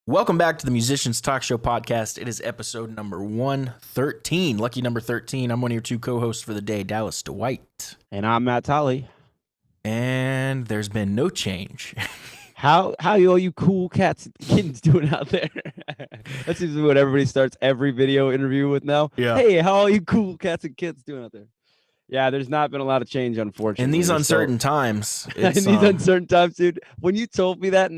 Welcome back to the Musicians Talk Show podcast. It is episode number 113. Lucky number 13. I'm one of your two co-hosts for the day, Dallas Dwight. And I'm Matt Tolley. And there's been no change. How all you cool cats and kittens doing out there? That seems to be what everybody starts every video interview with now. Yeah. Hey, how all you cool cats and kittens doing out there? Yeah, there's not been a lot of change, unfortunately. In these uncertain times. In these uncertain times, dude. When you told me that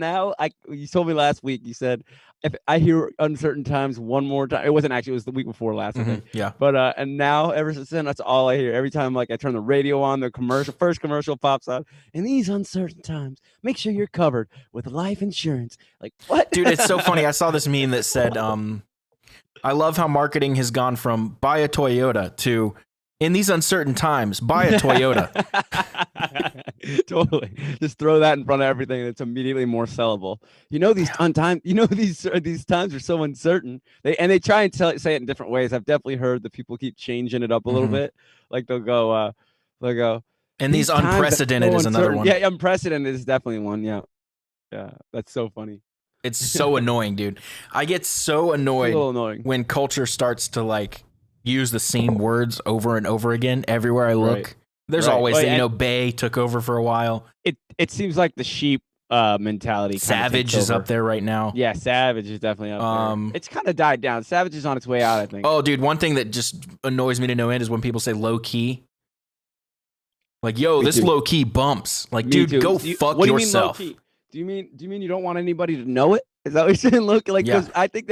you told me last week, you said, if I hear uncertain times one more time, it wasn't actually, it was the week before last, I think. Yeah. But, and now, ever since then, that's all I hear. Every time, like, I turn the radio on, the first commercial pops on. In these uncertain times, make sure you're covered with life insurance. Like, what? Dude, it's so funny. I saw this meme that said, I love how marketing has gone from buy a Toyota to in these uncertain times, buy a Toyota. Totally. Just throw that in front of everything. It's immediately more sellable. These times are so uncertain. They try and say it in different ways. I've definitely heard that people keep changing it up a little bit. Like they'll go. And these unprecedented is another one. Yeah, unprecedented is definitely one. Yeah. Yeah. That's so funny. It's so annoying, dude. I get so annoyed when culture starts to use the same words over and over again everywhere I look. Right. There's always Bay took over for a while. It seems like the sheep mentality. Savage is up there right now. Yeah, Savage is definitely up there. It's kind of died down. Savage is on its way out, I think. Oh, dude, one thing that just annoys me to no end is when people say low key. Like, yo, this low key bumps. Like, dude, go fuck yourself. Do you mean you don't want anybody to know it? Is that what you're saying? Look, yeah. I think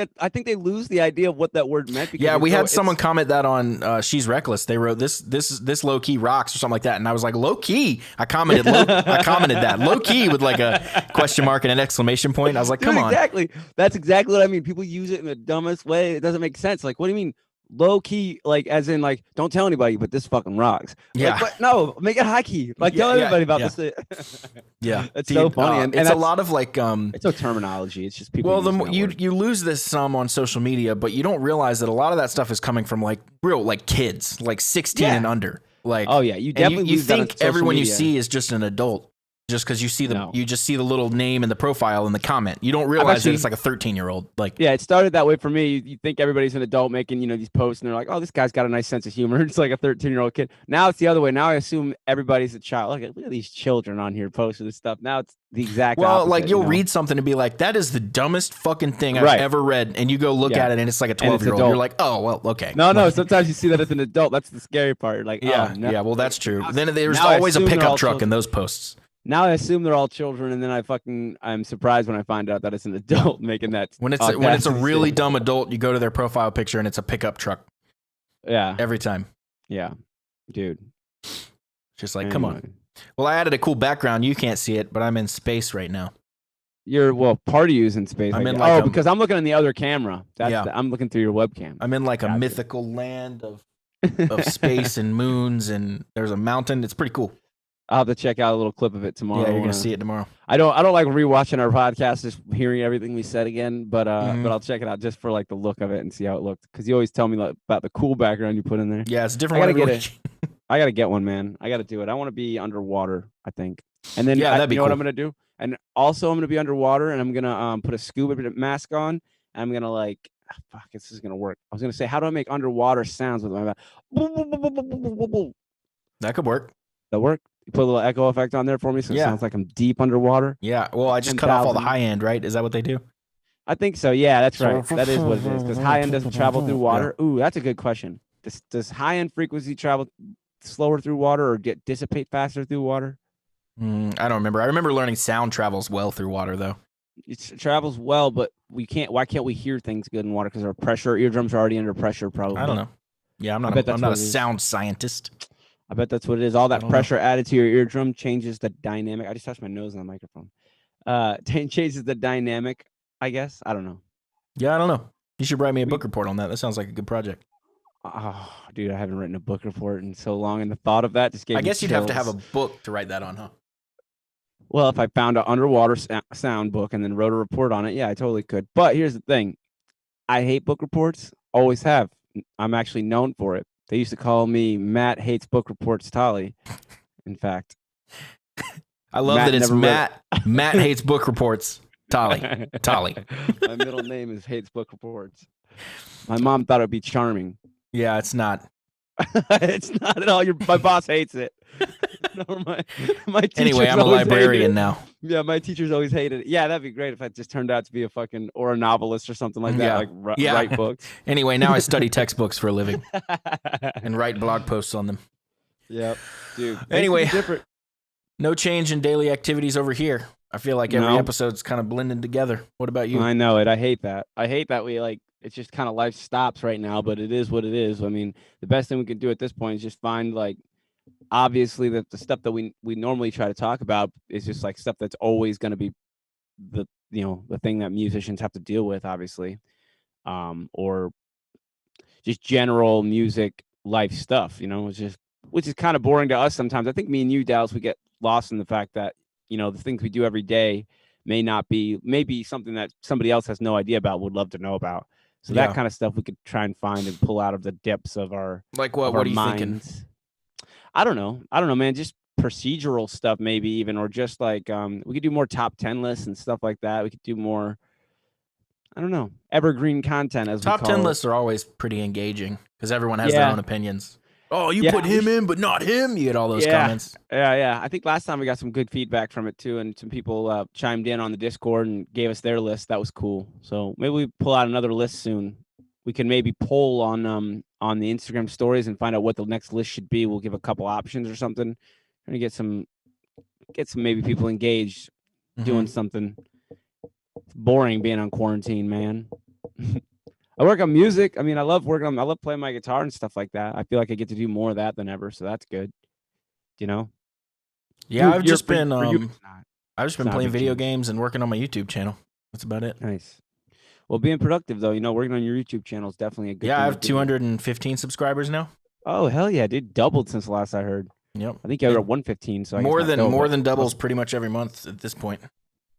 they lose the idea of what that word meant. Yeah, we had someone comment that on She's Reckless. They wrote this low key rocks or something like that, and I was like, low key. I commented that low key with like a question mark and an exclamation point. I was like, come on. Exactly. That's exactly what I mean. People use it in the dumbest way. It doesn't make sense. Like, what do you mean? Low key, like as in like don't tell anybody, but this fucking rocks. Yeah, but no, make it high key. Like tell everybody about this. Yeah, it's so funny, and it's a lot of it's no terminology. It's just people. Well, you lose this some on social media, but you don't realize that a lot of that stuff is coming from real kids, 16 and under. Oh yeah, you definitely you think everyone you see is just an adult. Just because you see you just see the little name in the profile in the comment, you don't realize that it's like a 13-year-old. Yeah, it started that way for me. You think everybody's an adult making these posts, and they're like, "Oh, this guy's got a nice sense of humor." It's like a 13-year-old kid. Now it's the other way. Now I assume everybody's a child. Look at these children on here posting this stuff. Now it's the exact opposite. You'll read something and be like, "That is the dumbest fucking thing I've ever read," and you go look at it, and it's like a 12-year-old. You're like, "Oh, well, okay." No. Sometimes you see that as an adult. That's the scary part. Like, yeah. Well, that's true. Then there's always a pickup truck in those posts. Now I assume they're all children, and then I'm surprised when I find out that it's an adult making that. When it's a really dumb adult, you go to their profile picture and it's a pickup truck. Yeah. Every time. Yeah, dude. Just like, come on. Well, I added a cool background. You can't see it, but I'm in space right now. Part of you's in space. I'm in because I'm looking on the other camera. I'm looking through your webcam. I'm in a mythical land of space and moons, and there's a mountain. It's pretty cool. I'll have to check out a little clip of it tomorrow. Yeah, you're gonna see it tomorrow. I don't like rewatching our podcast, just hearing everything we said again. But I'll check it out just for the look of it and see how it looked. Because you always tell me about the cool background you put in there. Yeah, it's different. I gotta get one, man. I gotta do it. I want to be underwater, I think. And then that'd be cool. What I'm gonna do. And also I'm gonna be underwater, and I'm gonna put a scuba mask on. And I'm gonna this is gonna work. I was gonna say, how do I make underwater sounds with my mouth? That could work. That work. You put a little echo effect on there for me, so it sounds like I'm deep underwater. Yeah. Well, I just cut off all the high end, right? Is that what they do? I think so. Yeah, that's right. That is what it is. Because high end doesn't travel through water. Yeah. Ooh, that's a good question. Does high end frequency travel slower through water or dissipate faster through water? I don't remember. I remember learning sound travels well through water, though. It travels well, but we can't. Why can't we hear things good in water? Because our eardrums are already under pressure. Probably. I don't know. Yeah, I'm not a sound scientist. I bet that's what it is. All that pressure added to your eardrum changes the dynamic. I just touched my nose on the microphone. Changes the dynamic, I guess. I don't know. Yeah, I don't know. You should write me a book report on that. That sounds like a good project. Oh, dude, I haven't written a book report in so long, and the thought of that just gave me chills. You'd have to have a book to write that on, huh? Well, if I found an underwater sound book and then wrote a report on it, yeah, I totally could. But here's the thing. I hate book reports. Always have. I'm actually known for it. They used to call me Matt Hates Book Reports Tolley. In fact, I love that it's Matt. Matt hates book reports. Tolly. My middle name is Hates Book Reports. My mom thought it'd be charming. Yeah, it's not. It's not at all. My boss hates it. No, my teachers anyway, I'm a librarian now. Yeah, my teachers always hated it. Yeah, that'd be great if I just turned out to be a novelist or something like that. Like write books. Anyway, now I study textbooks for a living and write blog posts on them. Yep, dude. Anyway, no change in daily activities over here. I feel like every episode's kind of blending together. What about you? I know it. I hate that. We it's just kind of life stops right now, but it is what it is. I mean, the best thing we can do at this point is just find obviously that the stuff that we normally try to talk about is just like stuff that's always going to be the thing that musicians have to deal with, obviously, or just general music life stuff, which is kind of boring to us sometimes. I think me and you, Dallas, we get lost in the fact that the things we do every day may be something that somebody else has no idea about, would love to know about. So that kind of stuff we could try and find and pull out of the depths of our what are you thinking? I don't know, man. Just procedural stuff, maybe even, or just we could do more top 10 lists and stuff like that. We could do more, I don't know, evergreen content as top 10 lists are always pretty engaging because everyone has their own opinions. Oh, you put him in, but not him. You get all those comments. Yeah. I think last time we got some good feedback from it too, and some people chimed in on the Discord and gave us their list. That was cool. So maybe we pull out another list soon. We can maybe poll on the Instagram stories and find out what the next list should be. We'll give a couple options or something, trying to get some maybe people engaged, doing something. It's boring being on quarantine, man. I work on music. I mean, I love playing my guitar and stuff like that. I feel like I get to do more of that than ever, so that's good. Yeah, I've just been playing video games and working on my YouTube channel. That's about it. Nice. Well, being productive though, working on your YouTube channel is definitely a good thing. Yeah, I have 215 subscribers now. Oh, hell yeah, dude. Doubled since last I heard. Yep. I think you were at 115, so more than doubles pretty much every month at this point.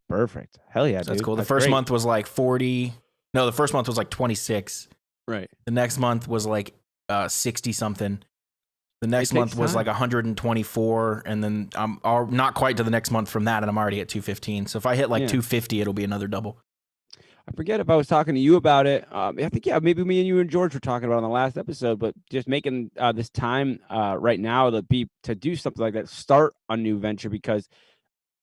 Perfect. Hell yeah, so that's cool. The first month was like 40. No, the first month was like 26. Right. The next month was like 60 something. The next month was like 124, and then I'm not quite to the next month from that, and I'm already at 215. So if I hit 250, it'll be another double. I forget if I was talking to you about it. I think maybe me and you and George were talking about it on the last episode, but just making this time right now to do something like that, start a new venture, because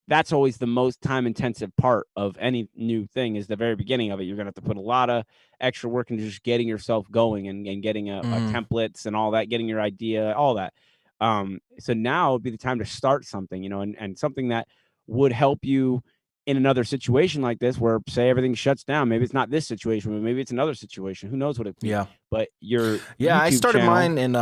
that's always the most time-intensive part of any new thing, is the very beginning of it. You're going to have to put a lot of extra work into just getting yourself going and getting a templates and all that, getting your idea, all that. So now would be the time to start something, and something that would help you in another situation like this, where say everything shuts down. Maybe it's not this situation, but maybe it's another situation. Who knows what it be? Yeah. But your I started mine in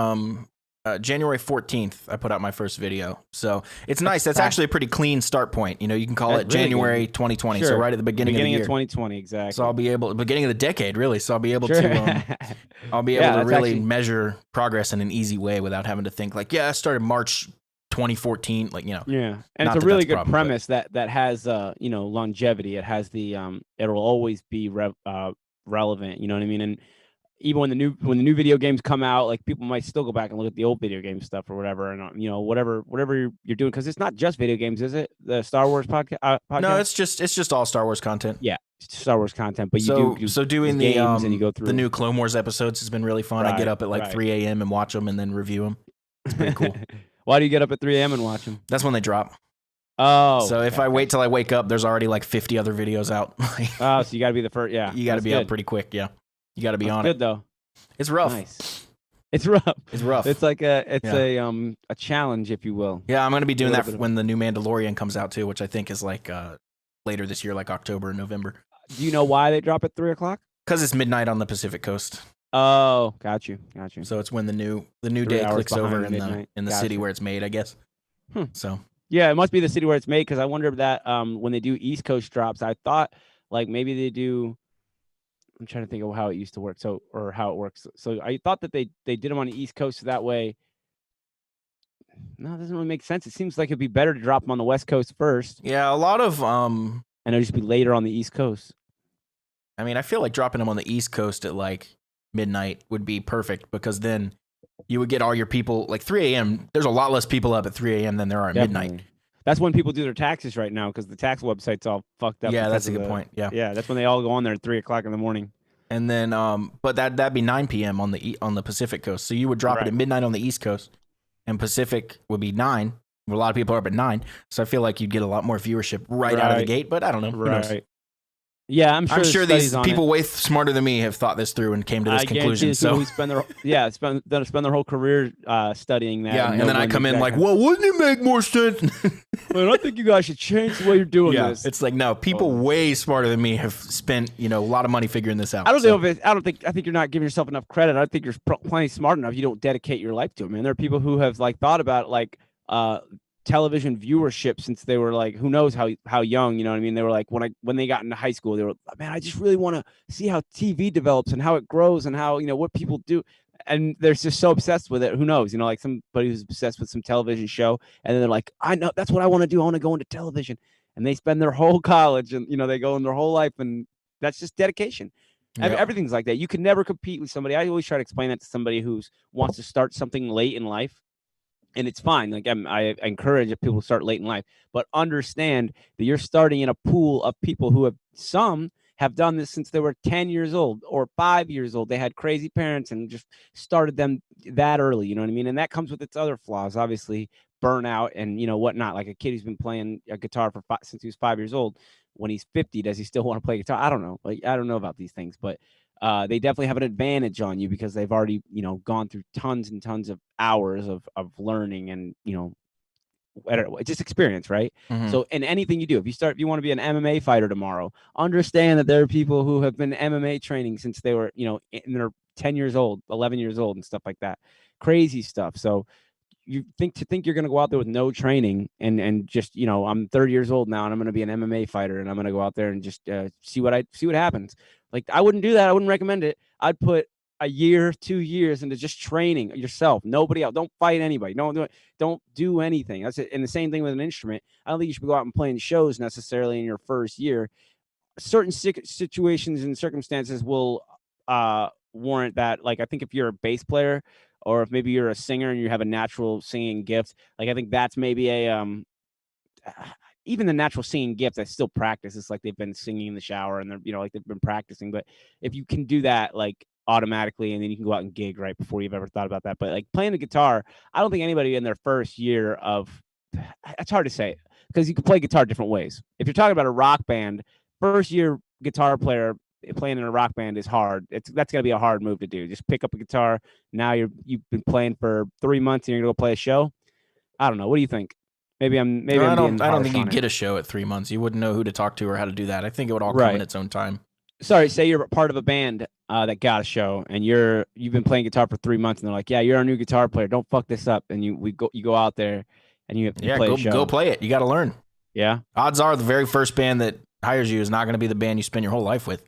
January 14th, I put out my first video. So it's nice. That's actually a pretty clean start point. You can call it January 2020. Sure. So right at the beginning of the year. 2020, exactly. So I'll be beginning of the decade, really. So I'll be able to, really measure progress in an easy way without having to think I started March 2014, Yeah. And it's a really good premise that has, longevity. It has the, it'll always be relevant. You know what I mean? And even when the new video games come out, people might still go back and look at the old video game stuff or whatever, and whatever you're doing, because it's not just video games, is it? The Star Wars podcast? No, it's just all Star Wars content. Yeah, Star Wars content. But you do doing the games and you go through the new Clone Wars episodes has been really fun. I get up at 3 a.m. and watch them and then review them. It's pretty cool. Why do you get up at 3 a.m. and watch them? That's when they drop. Oh, so if I wait till I wake up, there's already 50 other videos out. So you got to be the first. Yeah, you got to be up pretty quick. Yeah. You got to be on it. Good though. It's rough. Nice. It's rough. It's rough. It's like a challenge, if you will. Yeah, I'm going to be doing that when the new Mandalorian comes out too, which I think is later this year, October and November. Do you know why they drop at 3 o'clock? Because it's midnight on the Pacific Coast. Oh, got you. So it's when the new day clicks over in the city where it's made, I guess. So yeah, it must be the city where it's made, because I wonder if that when they do East Coast drops, I thought maybe they do. I'm trying to think of how it used to work. Or how it works. So I thought that they did them on the East Coast, so that way. No, it doesn't really make sense. It seems like it'd be better to drop them on the West Coast first. Yeah, a lot of and it'll just be later on the East Coast. I mean, I feel like dropping them on the East Coast at midnight would be perfect, because then you would get all your people 3 a.m. There's a lot less people up at 3 a.m. than there are at midnight. That's when people do their taxes right now because the tax website's all fucked up. Yeah, that's a good point. Yeah, that's when they all go on there at 3:00 in the morning. And then, but that'd be 9 p.m. on the Pacific Coast. So you would drop it at midnight on the East Coast, and Pacific would be 9. A lot of people are up at 9, so I feel like you'd get a lot more viewership right out of the gate. But I don't know. Who knows? Yeah, I'm sure these people way smarter than me have thought this through and came to this conclusion. So we spend their whole career studying that. Yeah, and then I come in like, well, wouldn't it make more sense? Well, I think you guys should change the way you're doing this. It's like, no, people way smarter than me have spent a lot of money figuring this out. I think you're not giving yourself enough credit. I think you're plenty smart enough. You don't dedicate your life to it, man. There are people who have thought about television viewership since they were who knows how young, you know what I mean? They were when they got into high school, they were, man, I just really want to see how TV develops and how it grows and how, what people do. And they're just so obsessed with it. Who knows? Somebody who's obsessed with some television show, and then they're like, I know that's what I want to do. I want to go into television. And they spend their whole college and, they go in their whole life, and that's just dedication. Yeah. Everything's like that. You can never compete with somebody. I always try to explain that to somebody who wants to start something late in life. And it's fine. I encourage people to start late in life, but understand that you're starting in a pool of people who have done this since they were 10 years old or 5 years old. They had crazy parents and just started them that early. You know what I mean? And that comes with its other flaws, obviously, burnout and, whatnot. Like a kid who's been playing a guitar since he was 5 years old. When he's 50, does he still want to play guitar? I don't know. I don't know about these things, but they definitely have an advantage on you because they've already, gone through tons and tons of hours of learning and, just experience, right? Mm-hmm. So in anything you do, if you want to be an MMA fighter tomorrow, understand that there are people who have been MMA training since they were, in their 10 years old, 11 years old and stuff like that. Crazy stuff. So you think you're going to go out there with no training and just, I'm 30 years old now and I'm going to be an MMA fighter and I'm going to go out there and just see what happens. I wouldn't do that. I wouldn't recommend it. I'd put a year, 2 years into just training yourself. Nobody else. Don't fight anybody. Don't do anything. That's it. And the same thing with an instrument. I don't think you should go out and playing shows necessarily in your first year. Certain situations and circumstances will warrant that. I think if you're a bass player, or if maybe you're a singer and you have a natural singing gift, I think that's maybe even the natural singing gift, I still practice. It's like they've been singing in the shower and they're, they've been practicing. But if you can do that, automatically, and then you can go out and gig right before you've ever thought about that. But playing the guitar, I don't think anybody in their first year it's hard to say because you can play guitar different ways. If you're talking about a rock band, first year guitar player playing in a rock band is hard. That's going to be a hard move to do. Just pick up a guitar. Now you've been playing for 3 months and you're going to go play a show. I don't know. What do you think? I don't think you'd get a show at 3 months. You wouldn't know who to talk to or how to do that. I think it would all come in its own time. Sorry, say you're part of a band that got a show and you've been playing guitar for 3 months and they're like, yeah, you're our new guitar player. Don't fuck this up. And you go out there and you have to play a show. Go play it. You got to learn. Yeah. Odds are the very first band that hires you is not going to be the band you spend your whole life with.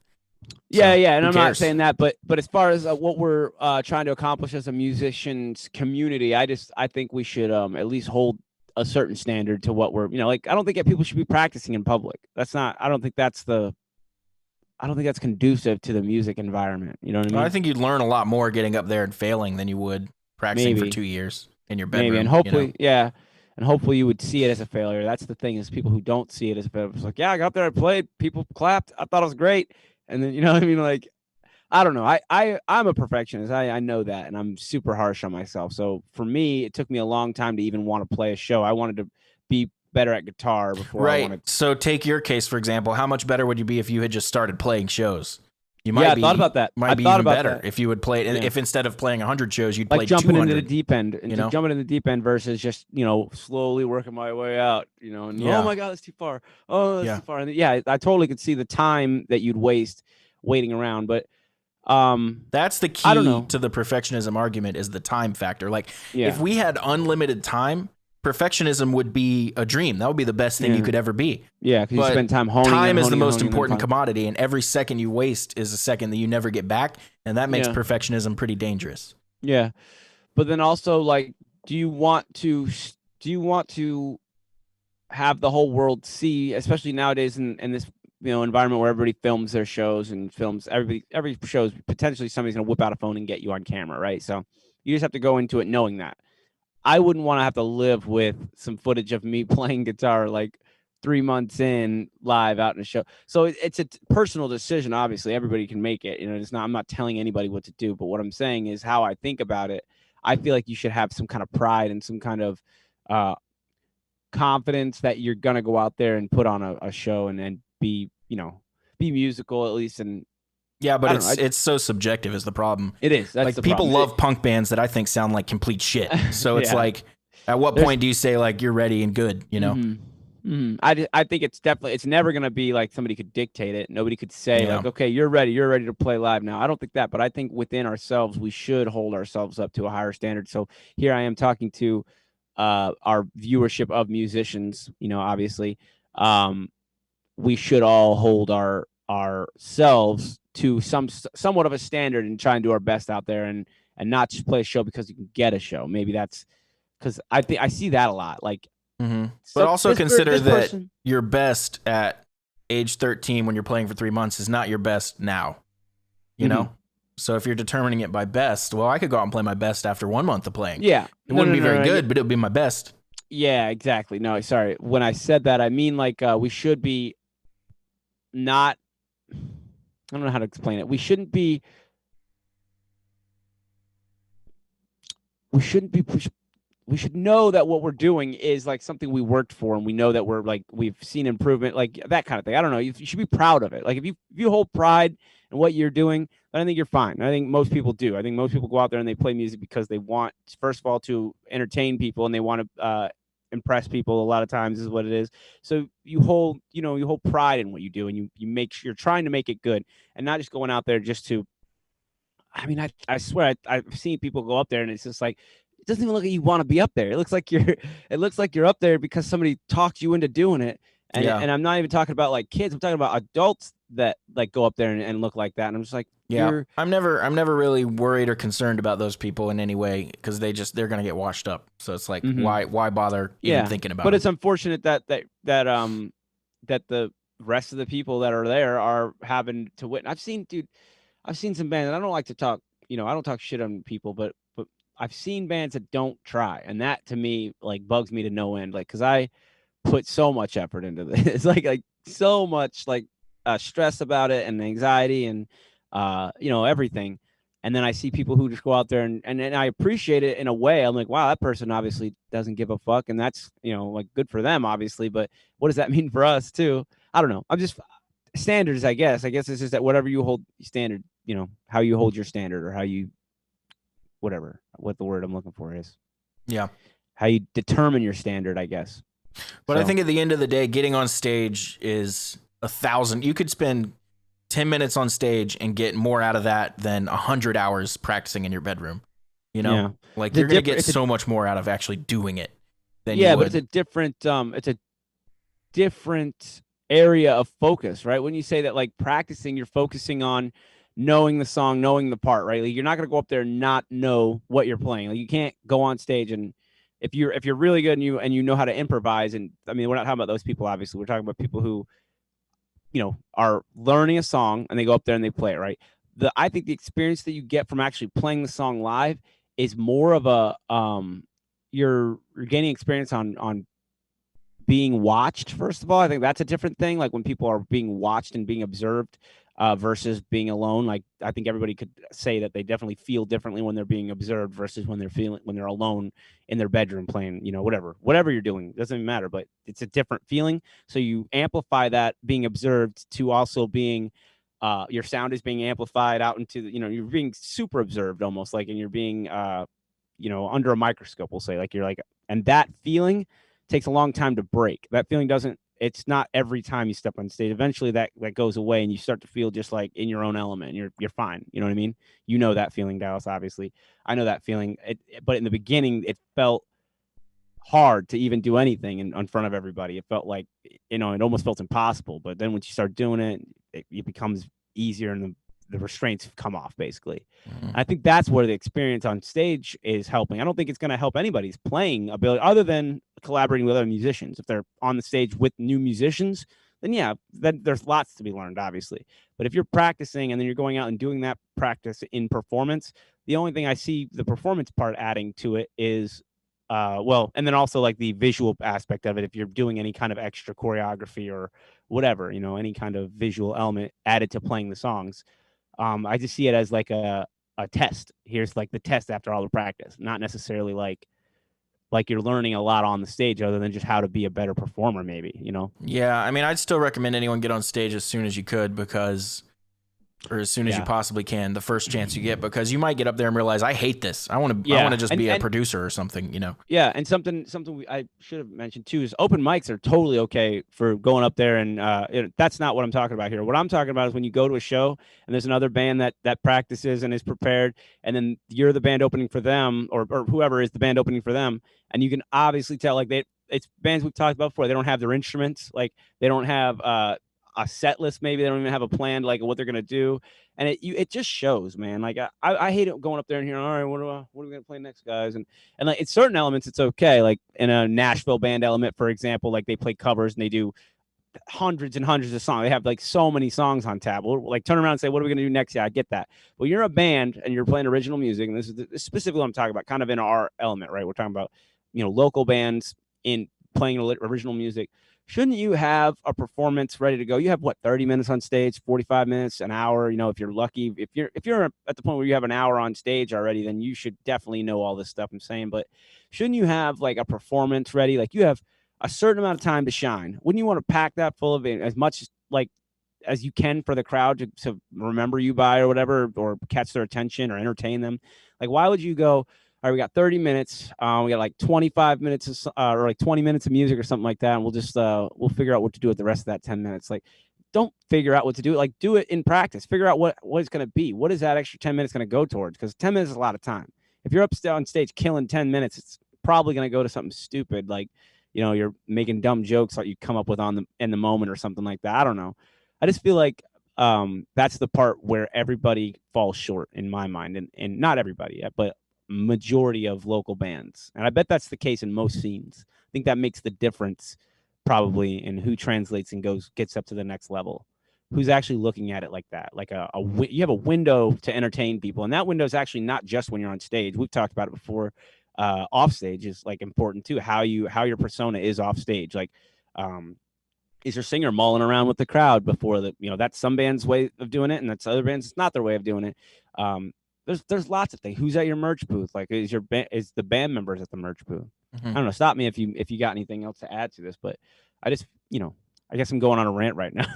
Yeah, and I'm not saying that, but as far as what we're trying to accomplish as a musicians community, I think we should at least hold a certain standard to what we're, I don't think that people should be practicing in public. I don't think that's conducive to the music environment. You know what I mean? I think you'd learn a lot more getting up there and failing than you would practicing for 2 years in your bedroom. Maybe, and hopefully, yeah. And hopefully you would see it as a failure. That's the thing, is people who don't see it as a failure. It's like, yeah, I got up there, I played, people clapped, I thought it was great. And then, you know what I mean? I don't know. I'm a perfectionist. I know that, and I'm super harsh on myself. So for me, it took me a long time to even want to play a show. I wanted to be better at guitar before I wanted. So take your case, for example. How much better would you be if you had just started playing shows? You might I thought about that. Might be even better if you would play it. Yeah. If instead of playing 100 shows, you'd play 200. Jumping into the deep end, jumping in the deep end versus just slowly working my way out. And oh my god, that's too far. Oh, that's too far. And I totally could see the time that you'd waste waiting around, but that's the key to the perfectionism argument, is the time factor. If we had unlimited time, perfectionism would be a dream. That would be the best thing you could ever be. Yeah, because you spend time honing. Time is the most important commodity, and every second you waste is a second that you never get back, and that makes perfectionism pretty dangerous. Yeah, but then also, do you want to have the whole world see, especially nowadays in this environment where everybody films their shows and films every show is potentially somebody's going to whip out a phone and get you on camera, right? So you just have to go into it knowing that. I wouldn't want to have to live with some footage of me playing guitar like 3 months in live out in a show. So it's a personal decision. Obviously, everybody can make it. You know, it's not. I'm not telling anybody what to do. But what I'm saying is how I think about it. I feel like you should have some kind of pride and some kind of confidence that you're gonna go out there and put on a show and be, you know, be musical at least. And yeah, but it's so subjective is the problem. It is. That's like the people problem. love punk bands that I think sound like complete shit. So it's Yeah. like, at what point do you say like you're ready and good? You know. I think it's never going to be like somebody could dictate it. Nobody could say like, okay, you're ready to play live now. I don't think that, but I think within ourselves, we should hold ourselves up to a higher standard. So here I am talking to our viewership of musicians, you know, obviously, we should all hold ourselves to somewhat of a standard and try and do our best out there and not just play a show because you can get a show. Maybe that's because I see that a lot. Like, but also consider that your best at age 13 when you're playing for 3 months is not your best now, you know? So if you're determining it by best, well, I could go out and play my best after 1 month of playing. Yeah. It wouldn't be very good, but it would be my best. Yeah, exactly. No, sorry. When I said that, I mean like we should be not, I don't know how to explain it. We shouldn't be we should know that what we're doing is like something we worked for, and we know that we've seen improvement, like that kind of thing. I don't know. You should be proud of it. Like if you hold pride in what you're doing, then I think you're fine. I think most people do. I think most people go out there and they play music because they want, first of all, to entertain people, and they want to impress people. A lot of times is what it is. So you hold pride in what you do, and you're trying to make it good, and not just going out there just to. I mean, I swear I've seen people go up there, and it's just like, it doesn't even look like you want to be up there. It looks like you're up there because somebody talked you into doing it. And I'm not even talking about like kids. I'm talking about adults that like go up there and look like that. And I'm just like, I'm never really worried or concerned about those people in any way because they're gonna get washed up. So it's like, why bother even thinking about it? But it's unfortunate that the rest of the people that are there are having to witness. I've seen some bands, and I don't like to talk, I don't talk shit on people, but I've seen bands that don't try. And that to me, like, bugs me to no end. Like, cause I put so much effort into this. It's like so much like stress about it and anxiety and, everything. And then I see people who just go out there and I appreciate it in a way. I'm like, wow, that person obviously doesn't give a fuck. And that's, like good for them, obviously. But what does that mean for us too? I don't know. I'm just standards, I guess. I guess it's just that whatever you hold standard, how you hold your standard or how you, whatever, what the word I'm looking for is. Yeah. How you determine your standard, I guess. But I think at the end of the day, getting on stage is 1,000. You could spend 10 minutes on stage and get more out of that than 100 hours practicing in your bedroom. Like you're going to get so much more out of actually doing it than you would. But it's a different area of focus, right? When you say that, like practicing, you're focusing on knowing the song, knowing the part, right? Like you're not going to go up there and not know what you're playing. Like you can't go on stage and if you're really good and you know how to improvise, and I mean, we're not talking about those people, obviously. We're talking about people who, are learning a song and they go up there and they play it, right? I think the experience that you get from actually playing the song live is more of a you're gaining experience on being watched. First of all, I think that's a different thing. Like when people are being watched and being observed versus being alone. Like I think everybody could say that they definitely feel differently when they're being observed versus when they're alone in their bedroom playing, whatever you're doing, doesn't even matter, but it's a different feeling. So you amplify that being observed to also being your sound is being amplified out into you're being super observed almost like, and you're being under a microscope, we'll say, like you're like, and that feeling takes a long time to break. That feeling it's not every time you step on stage. Eventually that goes away and you start to feel just like in your own element. You're fine. You know what I mean? You know that feeling, Dallas, obviously. I know that feeling. But in the beginning, it felt hard to even do anything in front of everybody. It felt like, it almost felt impossible. But then once you start doing it, it becomes easier and the restraints come off, basically. I think that's where the experience on stage is helping. I don't think it's going to help anybody's playing ability other than collaborating with other musicians. If they're on the stage with new musicians, then there's lots to be learned, obviously. But if you're practicing and then you're going out and doing that practice in performance, the only thing I see the performance part adding to it is well, and then also like the visual aspect of it. If you're doing any kind of extra choreography or whatever, any kind of visual element added to playing the songs, I just see it as like a test. Here's like the test after all the practice, not necessarily like you're learning a lot on the stage other than just how to be a better performer, maybe. Yeah, I mean, I'd still recommend anyone get on stage as soon as you could or as soon as you possibly can, the first chance you get, because you might get up there and realize, I hate this. I want to just be a producer or something, Yeah, and something I should have mentioned too is open mics are totally okay for going up there, and that's not what I'm talking about here. What I'm talking about is when you go to a show and there's another band that practices and is prepared, and then you're the band opening for them, or whoever is the band opening for them, and you can obviously tell like it's bands we've talked about before. They don't have their instruments, like they don't have a set list, maybe they don't even have a plan like what they're gonna do, and it just shows, man. Like I hate it going up there and hearing, all right, what are we gonna play next, guys? And like in certain elements, it's okay. Like in a Nashville band element, for example, like they play covers and they do hundreds and hundreds of songs. They have like so many songs on tap. We'll like turn around and say, what are we going to do next? Yeah, I get that. But you're a band and you're playing original music. And this is specifically what I'm talking about, kind of in our element, right? We're talking about, local bands in playing original music. Shouldn't you have a performance ready to go? You have what, 30 minutes on stage, 45 minutes, an hour, if you're lucky. If you're at the point where you have an hour on stage already, then you should definitely know all this stuff I'm saying. But shouldn't you have like a performance ready? Like you have a certain amount of time to shine. Wouldn't you want to pack that full of as much like as you can for the crowd to remember you by or whatever, or catch their attention or entertain them? Like, why would you go, all right, we got 30 minutes. We got like 25 minutes or like 20 minutes of music or something like that. And we'll just, we'll figure out what to do with the rest of that 10 minutes. Like, don't figure out what to do. Like, do it in practice. Figure out what it's going to be. What is that extra 10 minutes going to go towards? Because 10 minutes is a lot of time. If you're up on stage killing 10 minutes, it's probably going to go to something stupid. Like, you're making dumb jokes that you come up with in the moment or something like that. I don't know. I just feel like that's the part where everybody falls short in my mind, and not everybody, but majority of local bands. And I bet that's the case in most scenes. I think that makes the difference probably in who translates and gets up to the next level. Who's actually looking at it like that? Like you have a window to entertain people, and that window is actually not just when you're on stage. We've talked about it before. Off stage is like important too. How your persona is off stage. Like, is your singer mulling around with the crowd before that's some bands' way of doing it, and that's other bands it's not their way of doing it. There's lots of things. Who's at your merch booth? Like, is the band members at the merch booth? Mm-hmm. I don't know. Stop me if you got anything else to add to this, but I just I guess I'm going on a rant right now.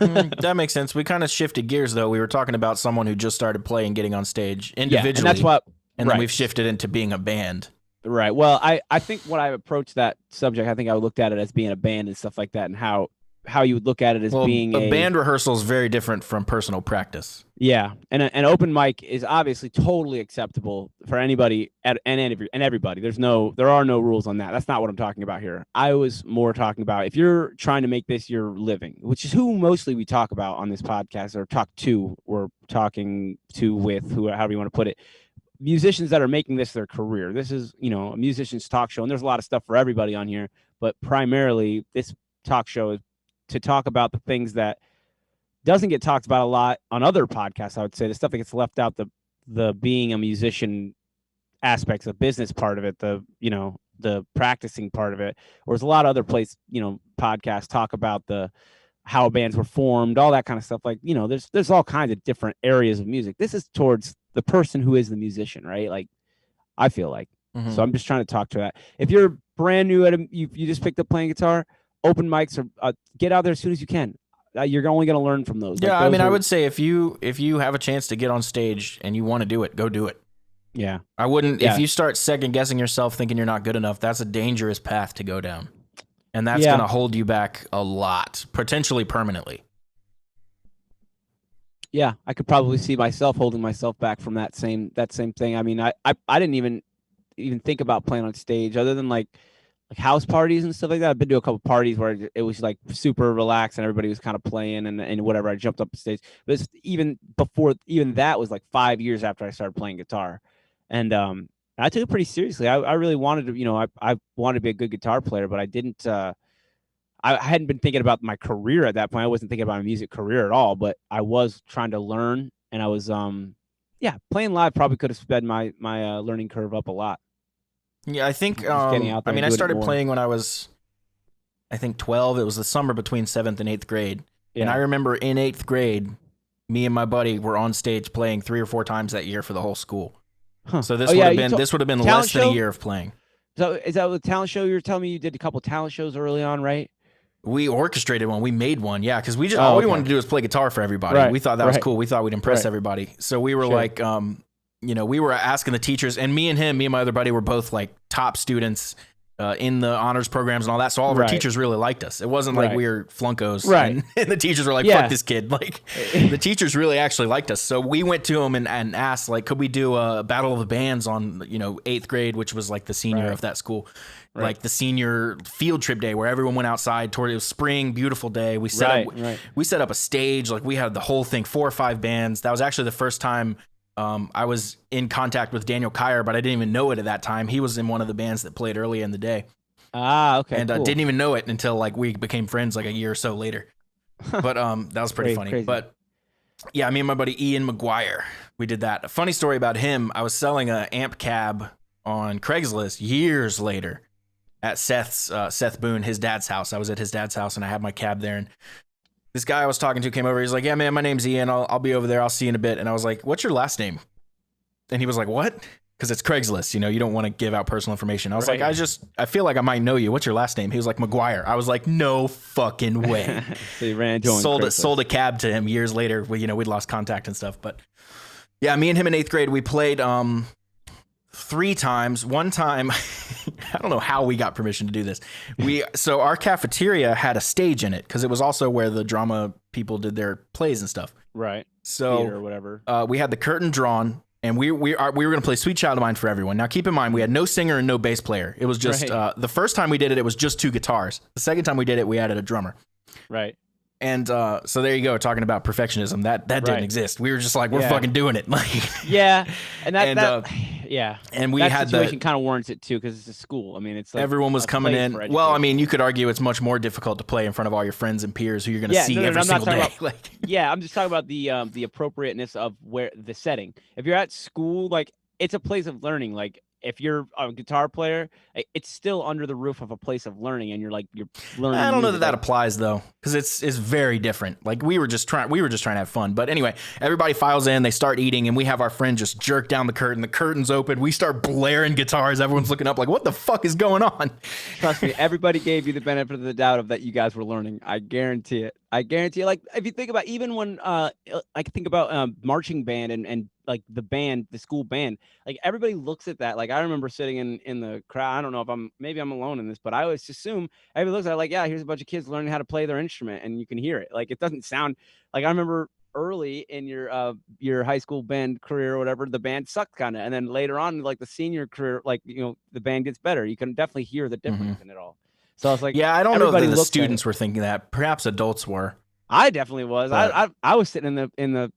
That makes sense. We kind of shifted gears though. We were talking about someone who just started playing, getting on stage individually, and that's what. And then we've shifted into being a band. Right. Well, I think when I approached that subject, I think I looked at it as being a band and stuff like that, and how you would look at it as being a band rehearsal is very different from personal practice. Yeah, and an open mic is obviously totally acceptable for anybody and everybody. There are no rules on that. That's not what I'm talking about here. I was more talking about if you're trying to make this your living, which is who mostly we talk about on this podcast, or we're talking to with however you want to put it. Musicians that are making this their career. This is, a musician's talk show, and there's a lot of stuff for everybody on here, but primarily this talk show is to talk about the things that doesn't get talked about a lot on other podcasts. I would say the stuff that gets left out, the being a musician aspects, the business part of it, the practicing part of it. Or there's a lot of other podcasts talk about how bands were formed, all that kind of stuff. Like, there's all kinds of different areas of music. This is towards the person who is the musician, right? Like, I feel like. Mm-hmm. So I'm just trying to talk to that. If you're brand new you just picked up playing guitar, open mics are get out there as soon as you can. You're only going to learn from those. Yeah, I would say if you have a chance to get on stage and you want to do it, go do it. Yeah. I wouldn't. Yeah. If you start second guessing yourself, thinking you're not good enough, that's a dangerous path to go down. And that's going to hold you back a lot, potentially permanently. Yeah, I could probably see myself holding myself back from that same thing. I mean, I didn't even think about playing on stage other than like house parties and stuff like that. I've been to a couple parties where it was like super relaxed and everybody was kind of playing and whatever. I jumped up the stage, but even that was like 5 years after I started playing guitar, and I took it pretty seriously. I really wanted to, I wanted to be a good guitar player, but I didn't. I hadn't been thinking about my career at that point. I wasn't thinking about my music career at all, but I was trying to learn, and I was playing live probably could have sped my learning curve up a lot. Yeah, I think. Just getting out there. I mean, I started playing when I was, I think 12. It was the summer between 7th and 8th grade, and I remember in 8th grade, me and my buddy were on stage playing 3 or 4 times that year for the whole school. Huh. So this would have been less than a year of playing. So is that the talent show you were telling me you did a couple talent shows early on, right? We orchestrated one. We made one, yeah, because we just all we wanted to do was play guitar for everybody. Right. We thought that was cool. We thought we'd impress everybody. So we were like, we were asking the teachers, and me and my other buddy were both like top students in the honors programs and all that. So all of our teachers really liked us. It wasn't like we were flunkos, and the teachers were like, "Fuck this kid." Like the teachers really actually liked us. So we went to them and asked, like, could we do a battle of the bands on 8th grade, which was like the senior of that school. Like the senior field trip day where everyone went outside it was spring, beautiful day. We set up a stage, like we had the whole thing, 4 or 5 bands. That was actually the first time I was in contact with Daniel Kyer, but I didn't even know it at that time. He was in one of the bands that played early in the day. Ah, okay. And cool. Didn't even know it until like we became friends like a year or so later. But that was pretty funny. Crazy. But yeah, me and my buddy Ian McGuire, we did that. A funny story about him, I was selling an amp cab on Craigslist years later at Seth Boone, his dad's house. I was at his dad's house and I had my cab there, and this guy I was talking to came over. He's like, "Yeah, man, my name's Ian. I'll be over there. I'll see you in a bit." And I was like, "What's your last name?" And he was like, "What?" Because it's Craigslist, you don't want to give out personal information. I was like, I feel like I might know you. What's your last name? He was like, McGuire. I was like, no fucking way. So you ran into sold a cab to him years later. We'd lost contact and stuff. But yeah, me and him in 8th grade, we played 3 times. One time, I don't know how we got permission to do this. So our cafeteria had a stage in it because it was also where the drama people did their plays and stuff. Right. So theater or whatever. We had the curtain drawn, and we were going to play Sweet Child of Mine for everyone. Now, keep in mind, we had no singer and no bass player. It was just the first time we did it, it was just 2 guitars. The second time we did it, we added a drummer. Right. And so there you go, talking about perfectionism. That didn't exist. We were just like, we're fucking doing it. Yeah, and yeah. And we that had situation kind of warrants it too because it's a school. I mean, it's like everyone was coming in. Well, I mean, you could argue it's much more difficult to play in front of all your friends and peers who you're going to see every single day. Yeah, I'm just talking about the appropriateness of where the setting. If you're at school, like it's a place of learning. Like if you're a guitar player, it's still under the roof of a place of learning, and you're learning. I don't know that applies though, because it's very different. Like we were just trying to have fun. But anyway, everybody files in, they start eating, and we have our friend just jerk down the curtain. The curtain's open. We start blaring guitars. Everyone's looking up like, what the fuck is going on? Trust me, everybody gave you the benefit of the doubt of that you guys were learning. I guarantee it. Like if you think about even when I think about marching band and like the school band, like everybody looks at that. Like I remember sitting in the crowd. I don't know if maybe I'm alone in this, but I always assume everybody looks at it like, yeah, here's a bunch of kids learning how to play their instrument, and you can hear it. Like it doesn't sound like I remember early in your high school band career or whatever, the band sucked kind of, and then later on, like the senior career, like the band gets better. You can definitely hear the difference in it all. So I was like, yeah, I don't know if the students were thinking that. Perhaps adults were. I definitely was. I was sitting in the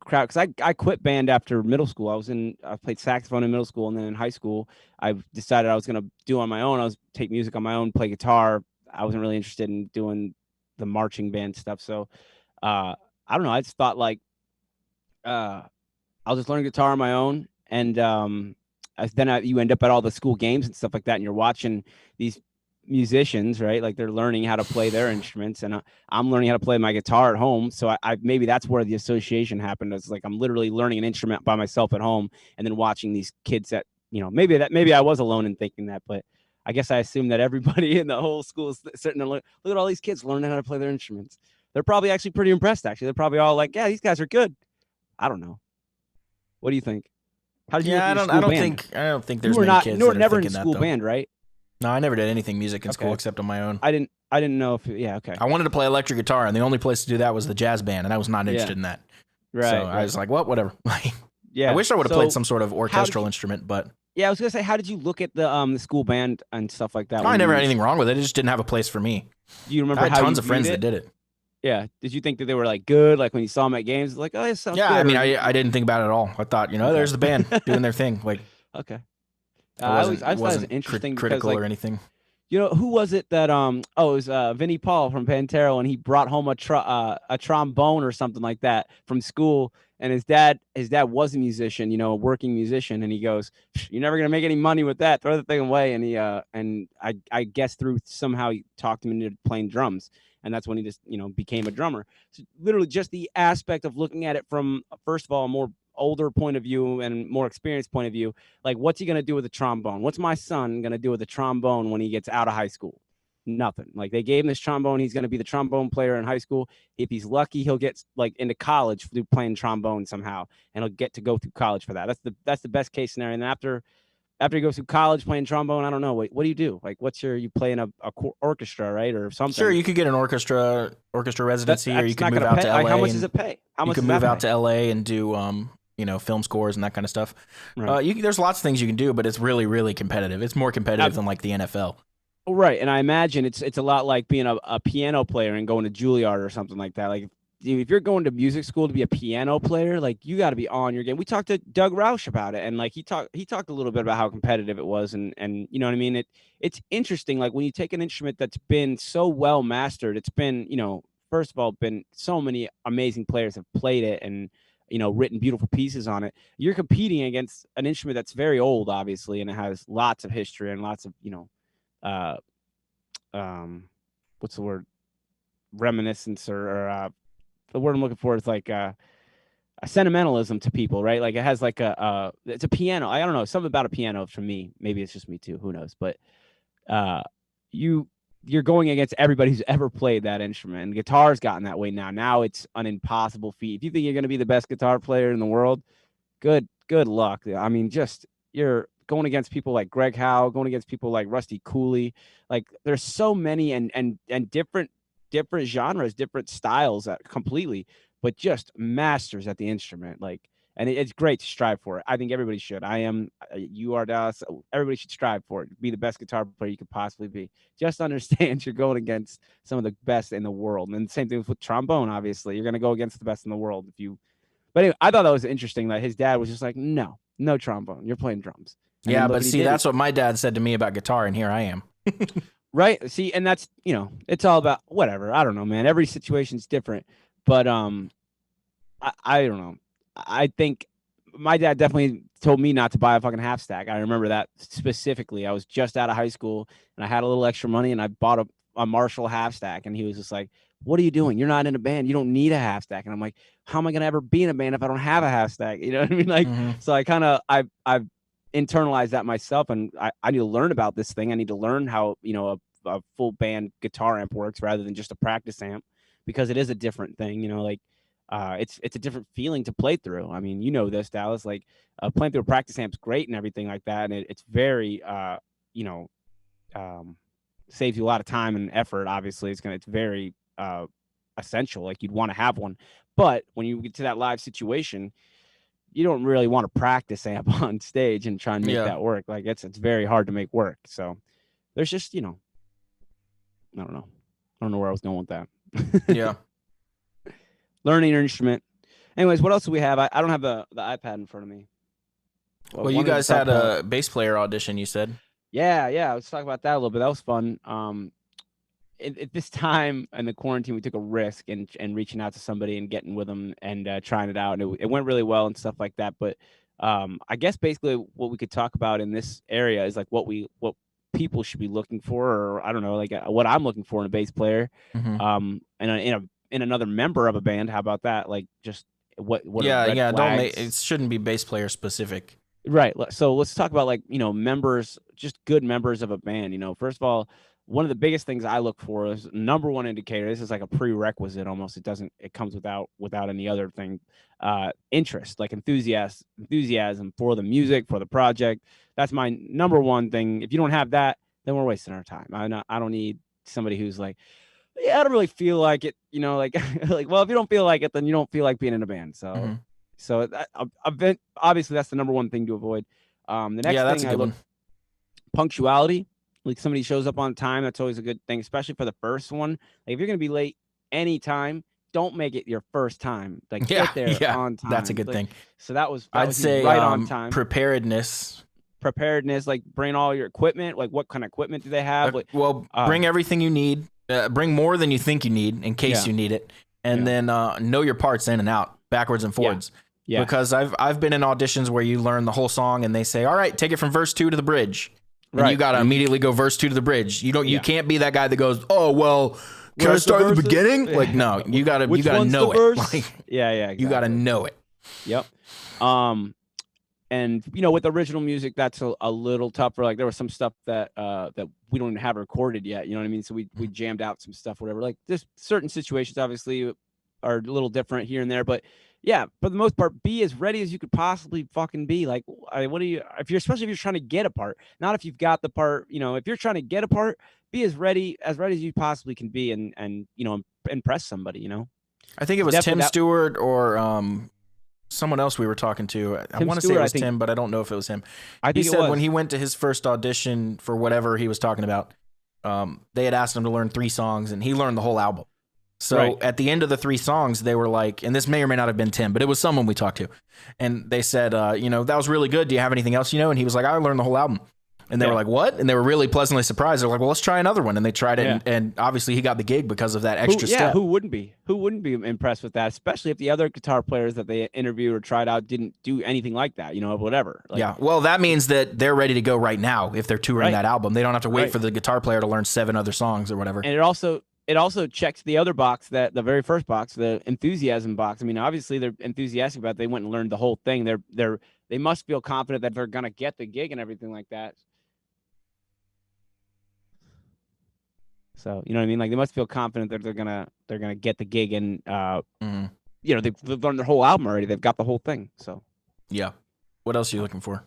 crowd because I quit band after middle school. I played saxophone in middle school, and then in high school I decided I was gonna do on my own. I was take music on my own, play guitar. I wasn't really interested in doing the marching band stuff. So I don't know. I just thought like I'll just learn guitar on my own, and you end up at all the school games and stuff like that, and you're watching these musicians, right? Like they're learning how to play their instruments, and I'm learning how to play my guitar at home. So I maybe that's where the association happened. It's like I'm literally learning an instrument by myself at home, and then watching these kids that maybe I was alone in thinking that, but I guess I assumed that everybody in the whole school is sitting there look at all these kids learning how to play their instruments. They're probably actually pretty impressed. Actually, they're probably all like, "Yeah, these guys are good." I don't know. What do you think? How did you? I don't think there's many kids. You were never in school band, right? No, I never did anything music in school except on my own. I didn't know if okay. I wanted to play electric guitar, and the only place to do that was the jazz band, and I was not interested in that. Right. So I was like, well, whatever. Yeah. I wish I would have played some sort of orchestral instrument, but yeah, I was gonna say, how did you look at the school band and stuff like that? No, I never had anything wrong with it. It just didn't have a place for me. Do you remember? I had tons of friends that did it. Yeah. Did you think that they were like good? Like when you saw them at games, like, oh, it sounds good. Yeah, I mean, I didn't think about it at all. I thought, there's the band doing their thing. Like, okay. I was interesting critical or anything. You know, who was it that it was Vinnie Paul from Pantera, and he brought home a trombone or something like that from school, and his dad was a musician, you know, a working musician, and he goes, "You're never gonna make any money with that. Throw the thing away." And I guess through somehow he talked him into playing drums, and that's when he just, you know, became a drummer. So literally just the aspect of looking at it from, first of all, a more older point of view and more experienced point of view. Like, what's he going to do with a trombone? What's my son going to do with a trombone when he gets out of high school? Nothing. Like, they gave him this trombone. He's going to be the trombone player in high school. If he's lucky, he'll get like into college through playing trombone somehow, and he'll get to go through college for that. That's the best case scenario. And after he goes through college playing trombone, I don't know. What do you do? Like, you play in a orchestra, right, or something? Sure, you could get an orchestra residency, or you could move out to LA. Like, how much does it pay? How much you could move out to LA and do film scores and that kind of stuff. Right. There's lots of things you can do, but it's really, really competitive. It's more competitive than like the NFL. Right, and I imagine it's a lot like being a piano player and going to Juilliard or something like that. Like, if you're going to music school to be a piano player, like, you got to be on your game. We talked to Doug Roush about it, and like he talked a little bit about how competitive it was, and you know what I mean. It's interesting. Like, when you take an instrument that's been so well mastered, it's been, you know, first of all, been so many amazing players have played it and, you know, written beautiful pieces on it. You're competing against an instrument that's very old, obviously, and it has lots of history and lots of, you know, what's the word? Reminiscence or the word I'm looking for is like a sentimentalism to people, right? Like, it has like it's a piano. I don't know, something about a piano for me. Maybe it's just me too. Who knows? But uh, you're going against everybody who's ever played that instrument. And guitar's gotten that way now. Now it's an impossible feat. If you think you're going to be the best guitar player in the world, good luck. I mean, just, you're going against people like Greg Howe, going against people like Rusty Cooley. Like, there's so many and different genres, different styles that completely, but just masters at the instrument. Like, and it's great to strive for it. I think everybody should. I am. You are, Dallas. Everybody should strive for it. Be the best guitar player you could possibly be. Just understand you're going against some of the best in the world. And the same thing with trombone. Obviously, you're going to go against the best in the world if you. But anyway, I thought that was interesting that his dad was just like, no trombone. You're playing drums. And yeah, but see, that's what my dad said to me about guitar, and here I am. Right. See, and that's, you know, it's all about whatever. I don't know, man. Every situation's different. But I don't know. I think my dad definitely told me not to buy a fucking half stack. I remember that specifically. I was just out of high school and I had a little extra money and I bought a Marshall half stack, and he was just like, "What are you doing? You're not in a band. You don't need a half stack." And I'm like, "How am I gonna ever be in a band if I don't have a half stack?" You know what I mean? Like, so I kind of I've internalized that myself, and I need to learn about this thing. I need to learn how, you know, a full band guitar amp works rather than just a practice amp, because it is a different thing, you know. Like, it's a different feeling to play through. I mean, you know this, Dallas. Like, playing through a practice amp's great and everything like that, and it's very you know, saves you a lot of time and effort. Obviously, it's very essential. Like, you'd want to have one, but when you get to that live situation, you don't really want to practice amp on stage and try and make that work. Like, it's very hard to make work. So there's just, you know, I don't know where I was going with that. Yeah. Learning your instrument. Anyways, what else do we have? I don't have the iPad in front of me. Well, you guys had a bass player audition, you said. Yeah. Let's talk about that a little bit. That was fun. At this time in the quarantine, we took a risk and reaching out to somebody and getting with them and trying it out. And it went really well and stuff like that. But I guess basically what we could talk about in this area is like what people should be looking for, or I don't know, like what I'm looking for in a bass player, and in another member of a band. How about that? Like, just what yeah, don't make it, shouldn't be bass player specific. Right. So let's talk about, like, you know, members, just good members of a band. You know, first of all, one of the biggest things I look for is number one indicator. This is like a prerequisite almost. It comes without any other thing. Interest, like enthusiasm for the music, for the project. That's my number one thing. If you don't have that, then we're wasting our time. I don't need somebody who's like, yeah, I don't really feel like it. You know, like, like, well, if you don't feel like it, then you don't feel like being in a band. So, so obviously that's the number one thing to avoid. The next thing I look, punctuality. Like, somebody shows up on time, that's always a good thing, especially for the first one. Like, if you're gonna be late anytime, don't make it your first time. Like, get there on time. That's a good thing. So I'd say right on time. Preparedness preparedness, like bring all your equipment. Like what kind of equipment do they have? Bring everything you need. Bring more than you think you need in case you need it, and then know your parts in and out, backwards and forwards. Yeah. Because I've been in auditions where you learn the whole song and they say, all right, take it from verse 2 to the bridge. And you got to immediately go verse 2 to the bridge. You can't be that guy that goes, oh, well, can I start at the beginning? Like, no, you got to know it. Like, exactly. You got to know it. Yep. And with original music, that's a little tougher. Like there was some stuff that we don't even have recorded yet. You know what I mean? So we jammed out some stuff, whatever. Like just certain situations obviously are a little different here and there, but yeah, for the most part, be as ready as you could possibly fucking be. Like, especially if you're trying to get a part, not if you've got the part, if you're trying to get a part, be as ready as you possibly can be and impress somebody, I think it was Tim Stewart or someone else we were talking to. I want to say it was Tim, but I don't know if it was him. He said when he went to his first audition for whatever he was talking about, they had asked him to learn 3 songs and he learned the whole album. So at the end of the 3 songs, they were like, and this may or may not have been Tim, but it was someone we talked to. And they said, that was really good. Do you have anything else And he was like, I learned the whole album. And they were like, what? And they were really pleasantly surprised. They're like, well, let's try another one. And they tried it. And obviously he got the gig because of that extra step. Who wouldn't be? Who wouldn't be impressed with that? Especially if the other guitar players that they interviewed or tried out didn't do anything like that, whatever. Like, well, that means that they're ready to go right now if they're touring that album. They don't have to wait for the guitar player to learn 7 other songs or whatever. And it also checks the other box, the very first box, the enthusiasm box. I mean, obviously they're enthusiastic about it. They went and learned the whole thing. They must feel confident that they're gonna get the gig and everything like that. So you know what I mean? Like they must feel confident that they're gonna get the gig and they've learned their whole album already. They've got the whole thing. So yeah. What else are you looking for?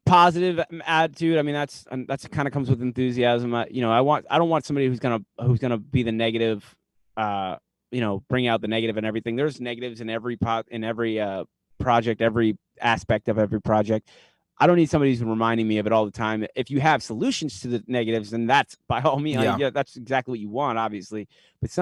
Positive attitude. I mean, that's kind of comes with enthusiasm. I don't want somebody who's gonna be the negative. Bring out the negative and everything. There's negatives in every project, every aspect of every project. I don't need somebody who's reminding me of it all the time. If you have solutions to the negatives, then that's by all means, that's exactly what you want, obviously. But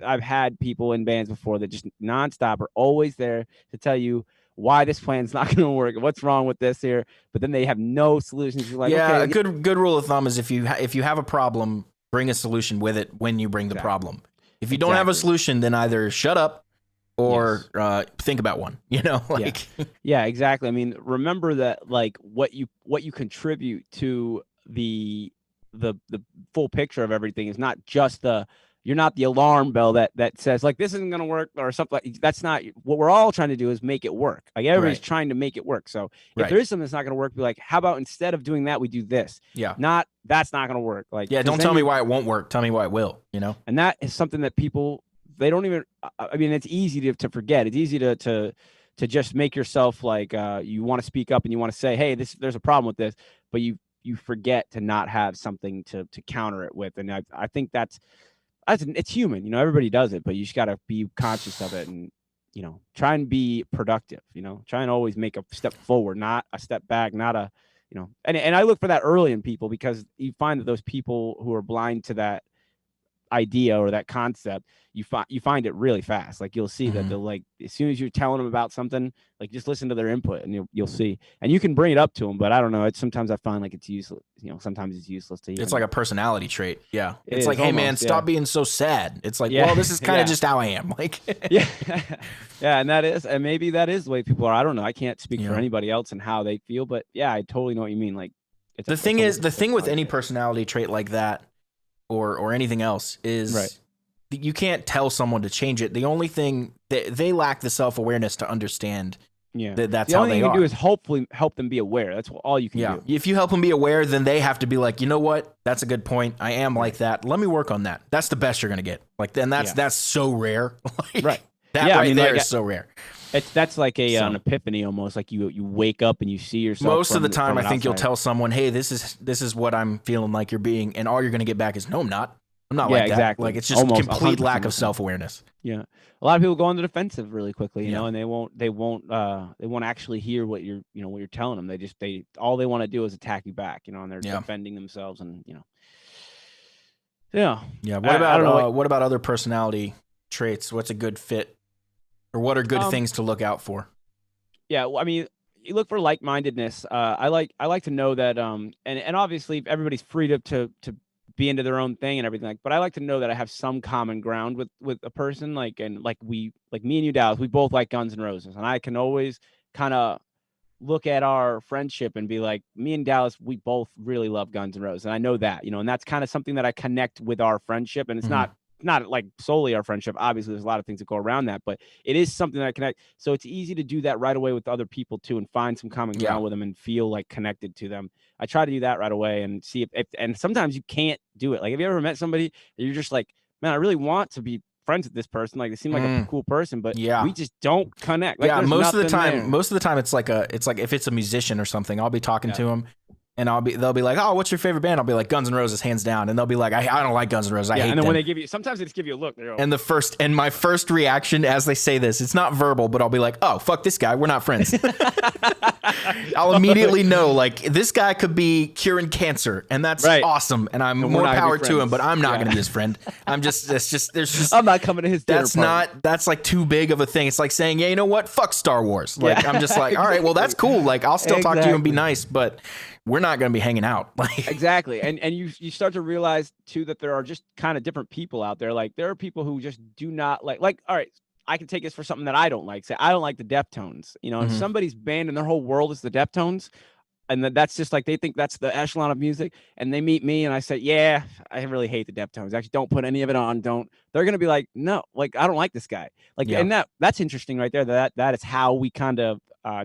I've had people in bands before that just nonstop are always there to tell you why this plan's not going to work, what's wrong with this here, but then they have no solutions. You're like, okay, a good rule of thumb is if you have a problem, bring a solution with it when you bring the problem. If you don't have a solution, then either shut up or think about one. Yeah, exactly. I mean, remember that like what you contribute to the full picture of everything is not just you're not the alarm bell that says like this isn't going to work or something. That's not what we're all trying to do is make it work. Like everybody's trying to make it work. So if there is something that's not going to work, be like, how about instead of doing that, we do this? Yeah. That's not going to work. Like, don't tell me why it won't work. Tell me why it will, And that is something that people, they don't even, I mean, it's easy to forget. It's easy to just make yourself like, you want to speak up and you want to say, hey, there's a problem with this, but you forget to not have something to counter it with. And I think it's human, everybody does it, but you just got to be conscious of it and, try and be productive, try and always make a step forward, not a step back, not a, and I look for that early in people because you find that those people who are blind to that idea or that concept, you find it really fast. Like you'll see that they'll like, as soon as you're telling them about something, like just listen to their input and you'll see, and you can bring it up to them, but I don't know. Sometimes I find like it's useless. Sometimes it's useless to you. It's like a personality trait. Yeah. It's like, hey man, stop being so sad. It's like, well, this is kind of just how I am. Like, yeah. And maybe that is the way people are. I don't know. I can't speak for anybody else and how they feel, but yeah, I totally know what you mean. Like the thing with any personality trait like that, or anything else is you can't tell someone to change it. The only thing they lack the self-awareness to understand that's how they are. The only thing you can do is hopefully help them be aware. That's all you can do. If you help them be aware, then they have to be like, you know what? That's a good point. I am like that. Let me work on that. That's the best you're going to get. Like, then that's so rare. Like, that there is so rare. That's like an epiphany almost. Like you wake up and you see yourself. Most of the time, I think you'll tell someone, "Hey, this is what I'm feeling like you're being," and all you're going to get back is, "No, I'm not. I'm not like that." Exactly. Like it's just almost complete lack of self-awareness. Yeah, a lot of people go on the defensive really quickly, you know, and they won't actually hear what you're what you're telling them. All they want to do is attack you back, and they're defending themselves, and Yeah. What about other personality traits? What's a good fit? Or what are good things to look out for? Yeah, well, I mean, you look for like-mindedness. I like to know that, and obviously everybody's free to be into their own thing and everything, but I like to know that I have some common ground with a person, like, and like me and you, Dallas, we both like Guns N' Roses, and I can always kind of look at our friendship and be like, me and Dallas, we both really love Guns N' Roses, and I know that, and that's kind of something that I connect with our friendship, and it's not like solely our friendship. Obviously, there's a lot of things that go around that, but it is something that I connect. So it's easy to do that right away with other people too, and find some common ground with them and feel like connected to them. I try to do that right away and see if and sometimes you can't do it. Like, have you ever met somebody that you're just like, man, I really want to be friends with this person. Like, they seem like a cool person, but we just don't connect. Like, most of the time it's like if it's a musician or something, I'll be talking to him. And they'll be like, oh, what's your favorite band? I'll be like, Guns N' Roses, hands down. And they'll be like, I don't like Guns N' Roses. I hate them. And then when they give you, sometimes they just give you a look. And my first reaction as they say this, it's not verbal, but I'll be like, oh, fuck this guy. We're not friends. I'll immediately know, like, this guy could be curing cancer, and that's awesome. And I'm more power to him, but I'm not going to be his friend. I'm not coming to his dinner party. That's like too big of a thing. It's like saying, yeah, you know what? Fuck Star Wars. Like, I'm just like, all right, well, that's cool. Like, I'll still talk to you and be nice, but we're not going to be hanging out. Exactly. And you start to realize too that there are just kind of different people out there. Like, there are people who just do not like, all right, I can take this for something that I don't like. Say, I don't like the Deftones. If somebody's band and their whole world is the Deftones, and that's just like, they think that's the echelon of music, and they meet me and I say, yeah, I really hate the Deftones. Actually, don't put any of it on. They're going to be like, no, like, I don't like this guy. Like, and that's interesting right there. That is how we kind of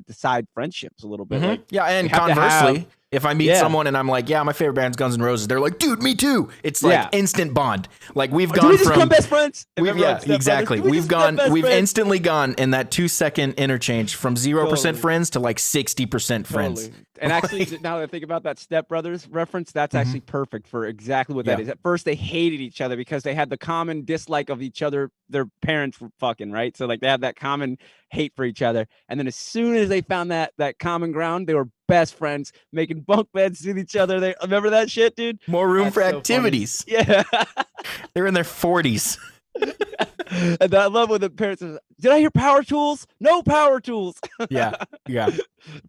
decide friendships a little bit. Like, and conversely, if I meet someone and I'm like, yeah, my favorite band's Guns N' Roses, they're like, dude, me too. It's like instant bond. Like, we've gone we just become best friends? Exactly. We've instantly gone in that 2-second interchange from 0% friends to like 60% friends. And actually, now that I think about that Step Brothers reference, that's actually perfect for exactly what that is. At first, they hated each other because they had the common dislike of each other. Their parents were fucking, right? So, like, they had that common hate for each other. And then as soon as they found that common ground, they were best friends, making bunk beds with each other. They remember that shit, dude? More room for activities. Yeah. They're in their 40s. And I love when the parents are, did I hear power tools? No power tools. Yeah.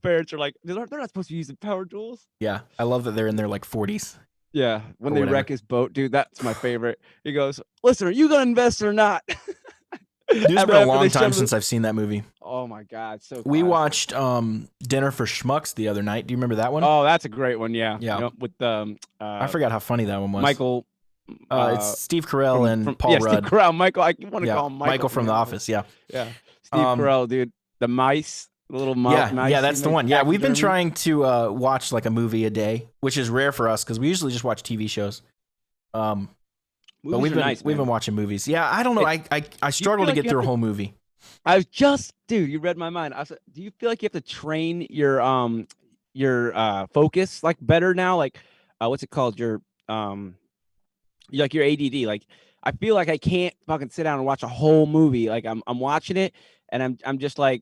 Parents are like, they're not supposed to be using power tools. Yeah. I love that they're in their like 40s. Yeah. When they wreck his boat, dude, that's my favorite. He goes, listen, are you going to invest or not? It's been a long time since I've seen that movie. Oh my God. So we watched Dinner for Schmucks the other night. Do you remember that one? Oh, that's a great one. Yeah. With I forgot how funny that one was. Michael. It's Steve Carell and Paul Rudd. Steve Carell, Michael. I want to call him Michael. Michael from The Office. Yeah. Steve Carell, dude. The mice, the little mice. Yeah, that's the one. Yeah, we've been trying to watch like a movie a day, which is rare for us because we usually just watch TV shows. But we've been watching movies. Yeah, I don't know. I struggle to get through a whole movie. I was dude, you read my mind. I was, do you feel like you have to train your focus like better now? Like, what's it called? Your ADD. Like, I feel like I can't fucking sit down and watch a whole movie. Like, I'm watching it and I'm just like,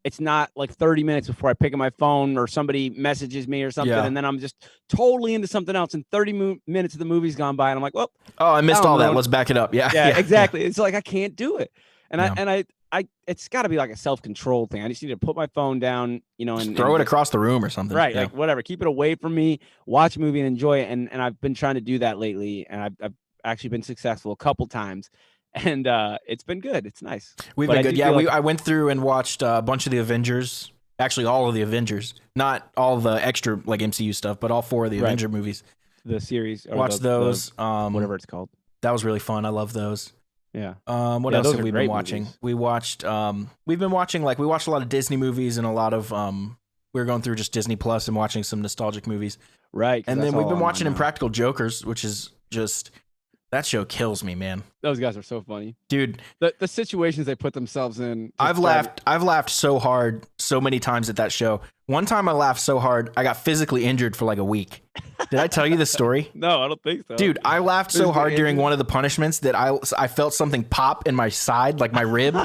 it's not like 30 minutes before I pick up my phone or somebody messages me or something. And then I'm just totally into something else. And 30 minutes of the movie's gone by and I'm like, well, I missed all that. Let's back it up. Yeah, exactly. It's like, I can't do it. And I it's gotta be like a self-control thing. I just need to put my phone down, and throw it across the room or something. Right. Like, whatever, keep it away from me, watch a movie and enjoy it. And I've been trying to do that lately. And I've actually been successful a couple times. And it's been good. It's nice. We've been good. Yeah, I went through and watched a bunch of the Avengers. Actually, all of the Avengers. Not all the extra like MCU stuff, but all 4 of the Avenger movies. The series. Watched those. Whatever it's called. That was really fun. I love those. Yeah. What else have we been watching? Movies. We watched. We watched a lot of Disney movies and a lot of. We were going through just Disney Plus and watching some nostalgic movies. Right. And then we've been watching Impractical Jokers, which is just. That show kills me, man. Those guys are so funny, dude. The situations they put themselves in. I've laughed so hard so many times at that show. One time I laughed so hard I got physically injured for like a week. Did I tell you this story? No, I don't think so. Dude, I laughed so hard during one of the punishments that I felt something pop in my side, like my rib.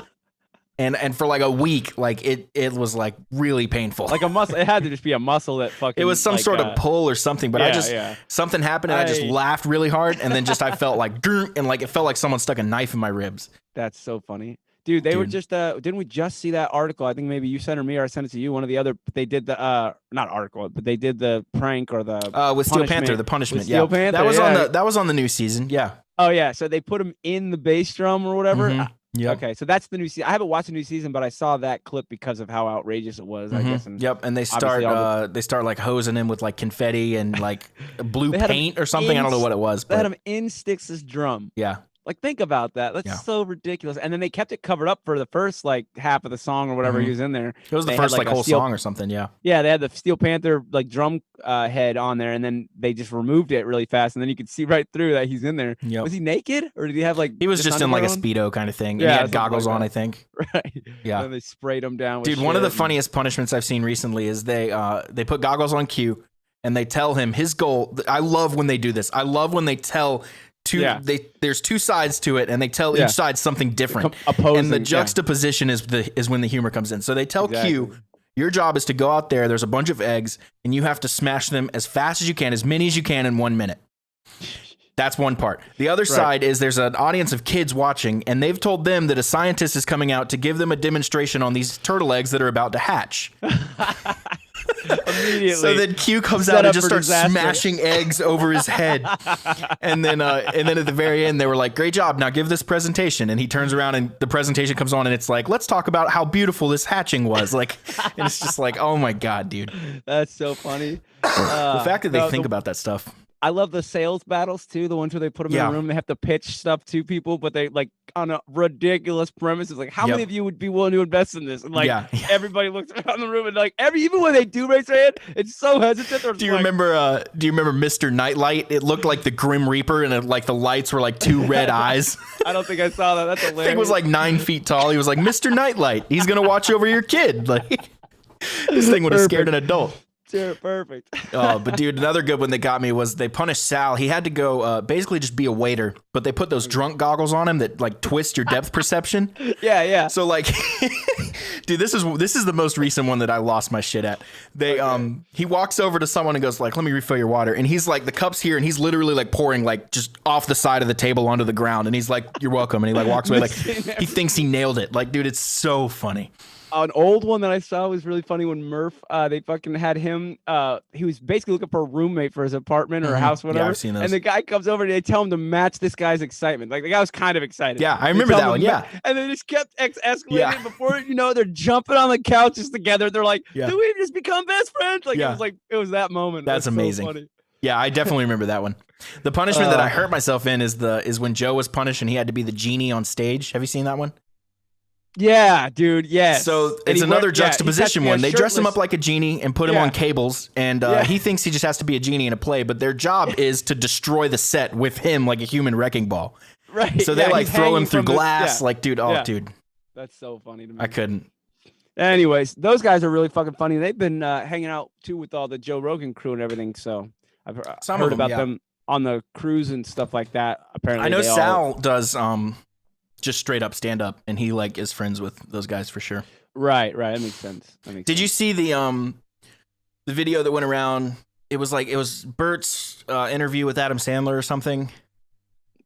And for like a week, like it was like really painful. Like a muscle. It had to just be a muscle that fucking. It was some sort of pull or something, but something happened and I just laughed really hard and then just I felt like and like it felt like someone stuck a knife in my ribs. That's so funny. Dude, they were just didn't we just see that article? I think maybe you sent it to me or I sent it to you. One of the other they did the not article, but they did the prank or the with Steel Panther, the punishment. Steel Panther, that was on the new season. Yeah. Oh yeah, so they put him in the bass drum or whatever. Mm-hmm. Yep. Okay, so that's the new season. I haven't watched the new season, but I saw that clip because of how outrageous it was. I guess. And and they start like hosing him with like confetti and like blue paint or something. I don't know what it was. They had him in Styx's drum. Yeah. Like, think about that. That's so ridiculous. And then they kept it covered up for the first like half of the song or whatever he was in there. It was the first whole song or something. Yeah. Yeah, they had the Steel Panther like drum head on there, and then they just removed it really fast, and then you could see right through that he's in there. Yep. Was he naked or did he have like? He was just in like a Speedo kind of thing. Yeah, and he had goggles on, I think. Right. Yeah. And they sprayed him down. With Dude, one of the funniest punishments I've seen recently is they put goggles on Q, and they tell him his goal. I love when they do this. I love when they tell. There's two sides to it, and they tell each side something different. Opposing, and the juxtaposition is when the humor comes in. So they tell Q, your job is to go out there. There's a bunch of eggs, and you have to smash them as fast as you can, as many as you can in 1 minute. That's one part. The other side is there's an audience of kids watching, and they've told them that a scientist is coming out to give them a demonstration on these turtle eggs that are about to hatch. Immediately. So then Q comes out and just starts smashing eggs over his head. And then at the very end, they were like, great job. Now give this presentation. And he turns around and the presentation comes on and it's like, let's talk about how beautiful this hatching was. Like, and it's just like, oh my God, dude. That's so funny. The fact that they think about that stuff. I love the sales battles too. The ones where they put them in a room, they have to pitch stuff to people, but they like on a ridiculous premise. It's like, how many of you would be willing to invest in this? And like everybody looks around the room and like even when they do raise their hand, it's so hesitant. Do you remember Mr. Nightlight? It looked like the Grim Reaper, and like the lights were like two red eyes. I don't think I saw that. That's hilarious. Thing was like 9 feet tall. He was like, Mr. Nightlight. He's gonna watch over your kid. Like this thing would have scared an adult. Perfect. But dude, another good one that got me was they punished Sal. He had to go basically just be a waiter, but they put those drunk goggles on him that like twist your depth perception. Yeah. So like, dude, this is the most recent one that I lost my shit at. He walks over to someone and goes like, "Let me refill your water," and he's like, the cup's here, and he's literally like pouring like just off the side of the table onto the ground, and he's like, "You're welcome," and he like walks away like he thinks he nailed it. Like, dude, it's so funny. An old one that I saw was really funny when Murph, they fucking had him, he was basically looking for a roommate for his apartment or a house, whatever. Yeah, I've seen those. And the guy comes over and they tell him to match this guy's excitement. Like the guy was kind of excited. Yeah, I remember that one. Yeah. And they just kept escalating. Yeah. Before you know, they're jumping on the couches together. They're like, do we just become best friends? Like it was that moment. That's amazing. So funny. Yeah, I definitely remember that one. The punishment that I hurt myself in is when Joe was punished and he had to be the genie on stage. Have you seen that one? Yeah, dude. Yes. So it's another juxtaposition one. They dress him up like a genie and put him on cables, and he thinks he just has to be a genie in a play, but their job is to destroy the set with him like a human wrecking ball. Right. So they like throw him through glass. Like, dude, dude. That's so funny to me. I couldn't. Anyways, those guys are really fucking funny. They've been hanging out too with all the Joe Rogan crew and everything. So I've heard about them on the cruise and stuff like that. Apparently, I know Sal does just straight up stand up, and he like is friends with those guys for sure. Right. That makes sense. Did you see the video that went around? It was Bert's interview with Adam Sandler or something.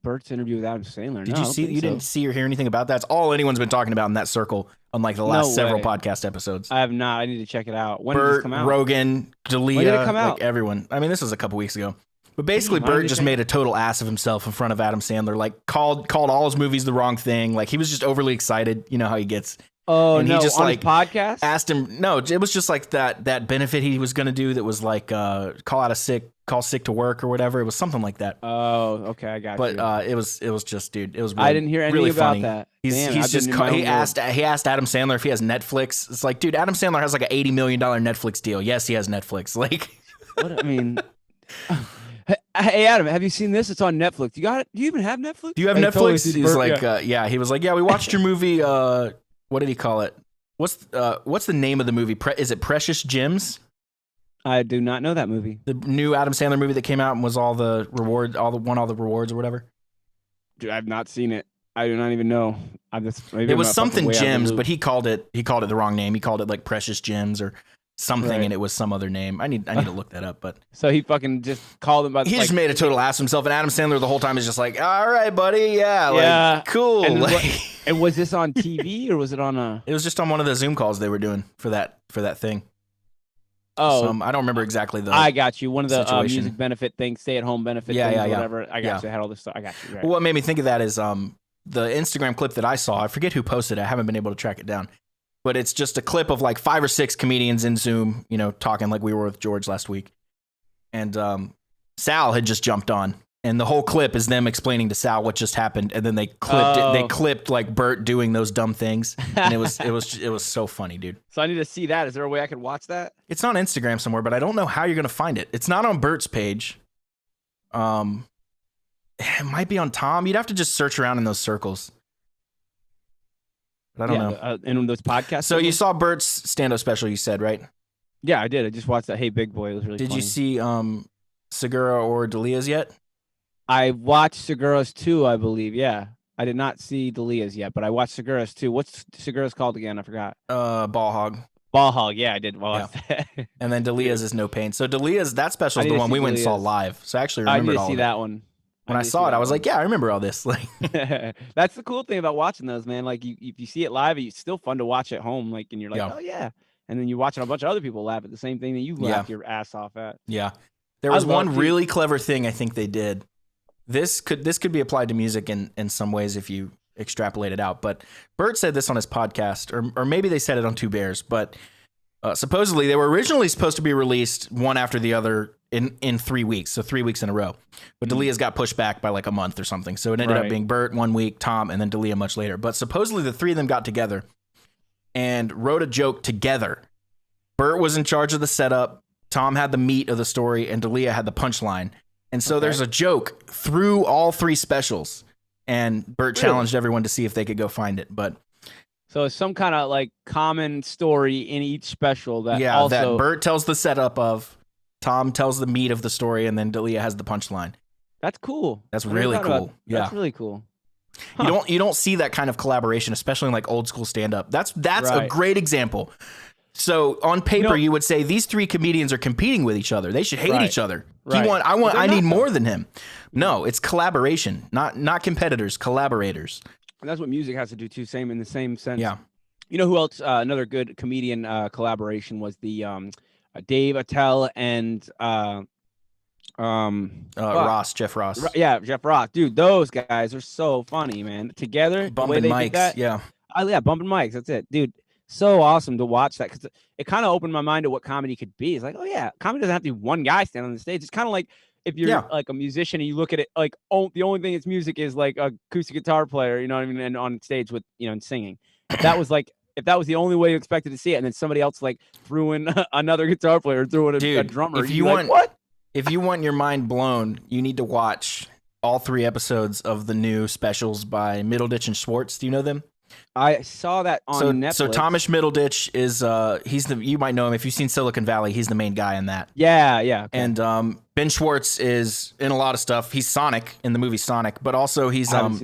Bert's interview with Adam Sandler. Did you see? You didn't see or hear anything about that? It's all anyone's been talking about in that circle on like the last several podcast episodes. I have not. I need to check it out. When did this come out? Rogan, D'Elia, when did it come out? Like everyone. I mean, this was a couple weeks ago. But basically, Bert just made a total ass of himself in front of Adam Sandler. Like called all his movies the wrong thing. Like he was just overly excited. You know how he gets. Oh, and no, he just on like his podcast? Asked him. No, it was just like that benefit he was going to do that was like call sick to work or whatever. It was something like that. Oh, okay, I got you. But it was just, dude, it was really, I didn't hear anything really about funny. that. He asked Adam Sandler if he has Netflix. It's like, dude, Adam Sandler has like an $80 million Netflix deal. Yes, he has Netflix. Like, what I mean. Hey Adam, have you seen this? It's on Netflix. Do you even have Netflix? Do you have Netflix? He's like, he was like, yeah, we watched your movie. What did he call it? What's the name of the movie? Is it Precious Gems? I do not know that movie. The new Adam Sandler movie that came out and was won all the rewards or whatever. Dude, I've not seen it. I do not even know. It was something Gems, but he called it the wrong name. He called it like Precious Gems or something, and it was some other name. I need to look that up. But so he fucking just called him. By he just made a total ass of himself, and Adam Sandler the whole time is just like, "All right, buddy, like cool." And was this on TV or was it on a? It was just on one of the Zoom calls they were doing for that thing. Oh, I don't remember exactly the. I got you. One of the music benefit things, stay-at-home benefit things, or whatever. I got you. I had all this stuff. I got you. Right. Well, what made me think of that is the Instagram clip that I saw. I forget who posted it. I haven't been able to track it down, but it's just a clip of like 5 or 6 comedians in Zoom, talking like we were with George last week, and Sal had just jumped on. And the whole clip is them explaining to Sal what just happened, and then they clipped it. They clipped like Bert doing those dumb things, and it was so funny, dude. So I need to see that. Is there a way I could watch that? It's on Instagram somewhere, but I don't know how you're gonna find it. It's not on Bert's page. It might be on Tom. You'd have to just search around in those circles. But I don't know. In those podcasts. So you saw Bert's stand-up special, you said, right? Yeah, I did. I just watched that. Hey, Big Boy. It was really funny. Did you see Segura or D'Elia's yet? I watched Segura's too, I believe. Yeah, I did not see D'Elia's yet, but I watched Segura's too. What's Segura's called again? I forgot. Ball Hog. Ball Hog. Yeah, I did watch that. And then D'Elia's is No Pain. So D'Elia's, that special is the one we went and saw live. So I actually remembered all of it. I did see that one. When I saw it, I was like, yeah, I remember all this. Like, that's the cool thing about watching those, man. Like, if you see it live, it's still fun to watch at home. Like, and you're like, oh yeah. And then you're watching a bunch of other people laugh at the same thing that you laugh your ass off at. Yeah. There was one really clever thing I think they did. This could be applied to music in some ways if you extrapolate it out. But Bert said this on his podcast, or maybe they said it on Two Bears. But supposedly they were originally supposed to be released one after the other in 3 weeks, so 3 weeks in a row. But D'Elia's got pushed back by like a month or something, so it ended up being Bert 1 week, Tom, and then D'Elia much later. But supposedly the three of them got together and wrote a joke together. Bert was in charge of the setup, Tom had the meat of the story, and D'Elia had the punchline. And so there's a joke through all 3 specials, and Bert challenged everyone to see if they could go find it. But so it's some kind of like common story in each special that that Bert tells the setup of, Tom tells the meat of the story, and then D'Elia has the punchline. That's cool. That's really cool. Yeah, that's really cool. Huh. You don't see that kind of collaboration, especially in like old school stand up. That's a great example. So on paper, you would say these 3 comedians are competing with each other. They should hate each other. Right. I need more than him. No, it's collaboration, not competitors, collaborators. And that's what music has to do too. Same in the same sense. Yeah. You know who else? Another good comedian collaboration was the Dave Attell and Jeff Ross. Yeah, Jeff Ross. Dude, those guys are so funny, man. Together, bumping mics. Yeah. Bumping mics. That's it, dude. So awesome to watch that, because it kind of opened my mind to what comedy could be. It's like, oh yeah, comedy doesn't have to be one guy standing on the stage. It's kind of like if you're like a musician and you look at it like, oh, the only thing it's music is like a acoustic guitar player, you know what I mean, and on stage with and singing. If that was the only way you expected to see it, and then somebody else like threw in another guitar player, threw in a drummer. If you want your mind blown, you need to watch all 3 episodes of the new specials by Middleditch and Schwartz. Do you know them? I saw that on Netflix. So Thomas Middleditch is you might know him if you've seen Silicon Valley. He's the main guy in that. Yeah. Okay. And Ben Schwartz is in a lot of stuff. He's Sonic in the movie Sonic, but also he's John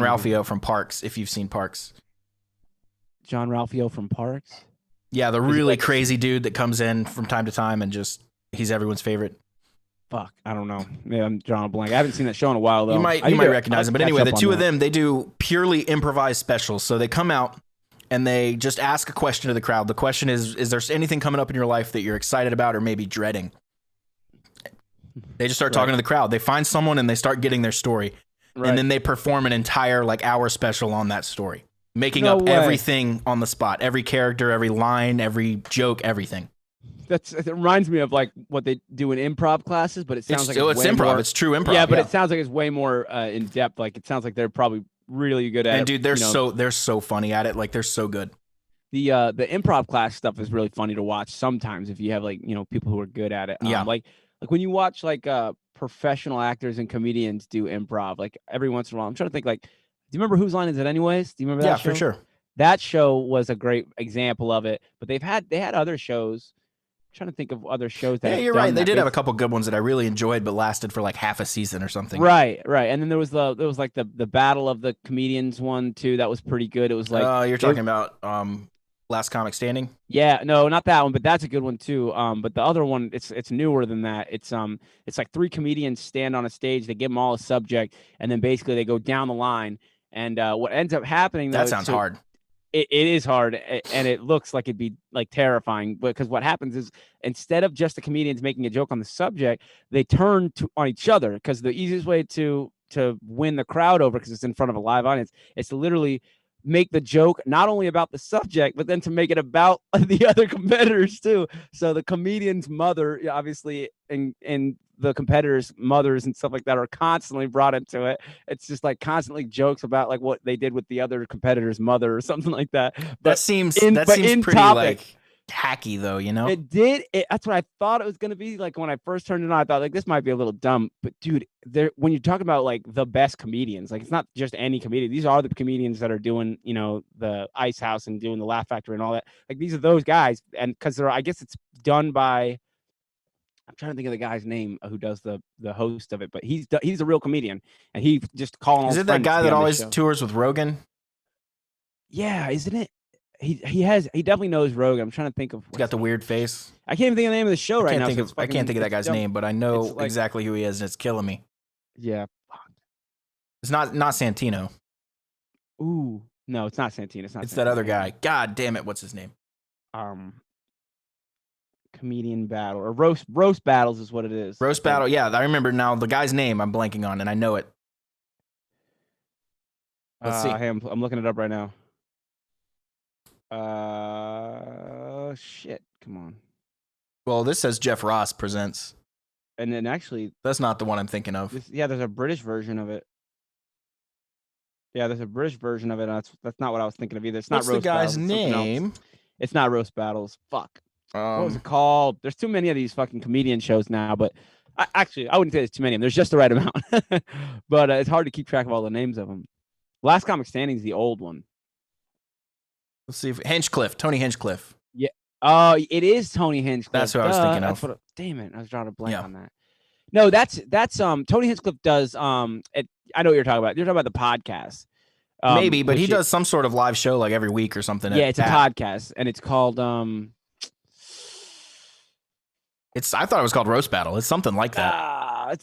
Ralphio from Parks. If you've seen Parks. John Ralphio from Parks. Yeah, the really crazy dude that comes in from time to time and just he's everyone's favorite. Fuck, I don't know. Maybe I'm drawing a blank. I haven't seen that show in a while, though. You might recognize him. But anyway, the 2 of them, they do purely improvised specials. So they come out and they just ask a question to the crowd. The question is there anything coming up in your life that you're excited about or maybe dreading? They just start talking to the crowd. They find someone and they start getting their story. Right. And then they perform an entire hour special on that story, making up everything on the spot. Every character, every line, every joke, everything. It reminds me of like what they do in improv classes, but it sounds like it's improv. It's true improv. Yeah, but it sounds like it's way more in depth. Like it sounds like they're probably really good at it. And dude, they're so funny at it. Like they're so good. The improv class stuff is really funny to watch sometimes if you have people who are good at it. Like when you watch professional actors and comedians do improv, like every once in a while. I'm trying to think do you remember Whose Line Is It Anyways? Do you remember that show? Yeah, for sure. That show was a great example of it, but they had other shows. Trying to think of other shows that. Yeah, you're right. They did have a couple good ones that I really enjoyed, but lasted for like half a season or something. Right. And then there was the Battle of the Comedians one too. That was pretty good. It was like you're talking about Last Comic Standing? Yeah, no, not that one, but that's a good one too. But the other one, it's newer than that. It's like three comedians stand on a stage, they give them all a subject, and then basically they go down the line. And what ends up happening though, That sounds hard. It is hard, and it looks like it'd be like terrifying. Because what happens is, instead of just the comedians making a joke on the subject, they turn on each other. Because the easiest way to win the crowd over, because it's in front of a live audience, is to literally make the joke not only about the subject, but then to make it about the other competitors too. So the comedian's mother, obviously, and the competitors' mothers and stuff like that are constantly brought into it. It's just like constantly jokes about like what they did with the other competitor's mother or something like that. But that seems pretty topic, like hacky though, you know? That's what I thought it was going to be. Like when I first turned it on, I thought like this might be a little dumb, but dude, when you're talking about like the best comedians, like it's not just any comedian. These are the comedians that are doing, you know, the Ice House and doing the Laugh Factory and all that. Like these are those guys. And because I guess it's done by, I'm trying to think of the guy's name who does the host of it, but he's a real comedian, and he just calling. Is it that guy that always tours with Rogan? Yeah, isn't it? He definitely knows Rogan. I'm trying to think of. He's got the weird face. I can't even think of the name of the show right now. I can't think of that guy's name, but I know exactly who he is, and it's killing me. Yeah, it's not Santino. Ooh, no, it's not Santino. It's not. It's that other guy. God damn it, what's his name? Comedian battle or roast battles is what it is. Roast battle. Yeah, I remember now the guy's name. I'm blanking on, and I know it. Let's see. I'm looking it up right now. Shit. Come on. Well, this says Jeff Ross presents. And then actually, that's not the one I'm thinking of. There's a British version of it. Yeah, there's a British version of it. That's not what I was thinking of either. It's not What's the guy's name? It's not Roast Battles. Fuck. What was it called? There's too many of these fucking comedian shows now, but I wouldn't say there's too many of them. There's just the right amount. But it's hard to keep track of all the names of them. Last Comic Standing is the old one. Let's see if Tony Hinchcliffe. Yeah. Oh, it is Tony Hinchcliffe. That's who I was thinking of. Damn it, I was drawing a blank on that. No, that's Tony Hinchcliffe does. I know what you're talking about. You're talking about the podcast. Maybe, but he does some sort of live show like every week or something. Yeah, it's a podcast, and it's called I thought it was called Roast Battle. It's something like that.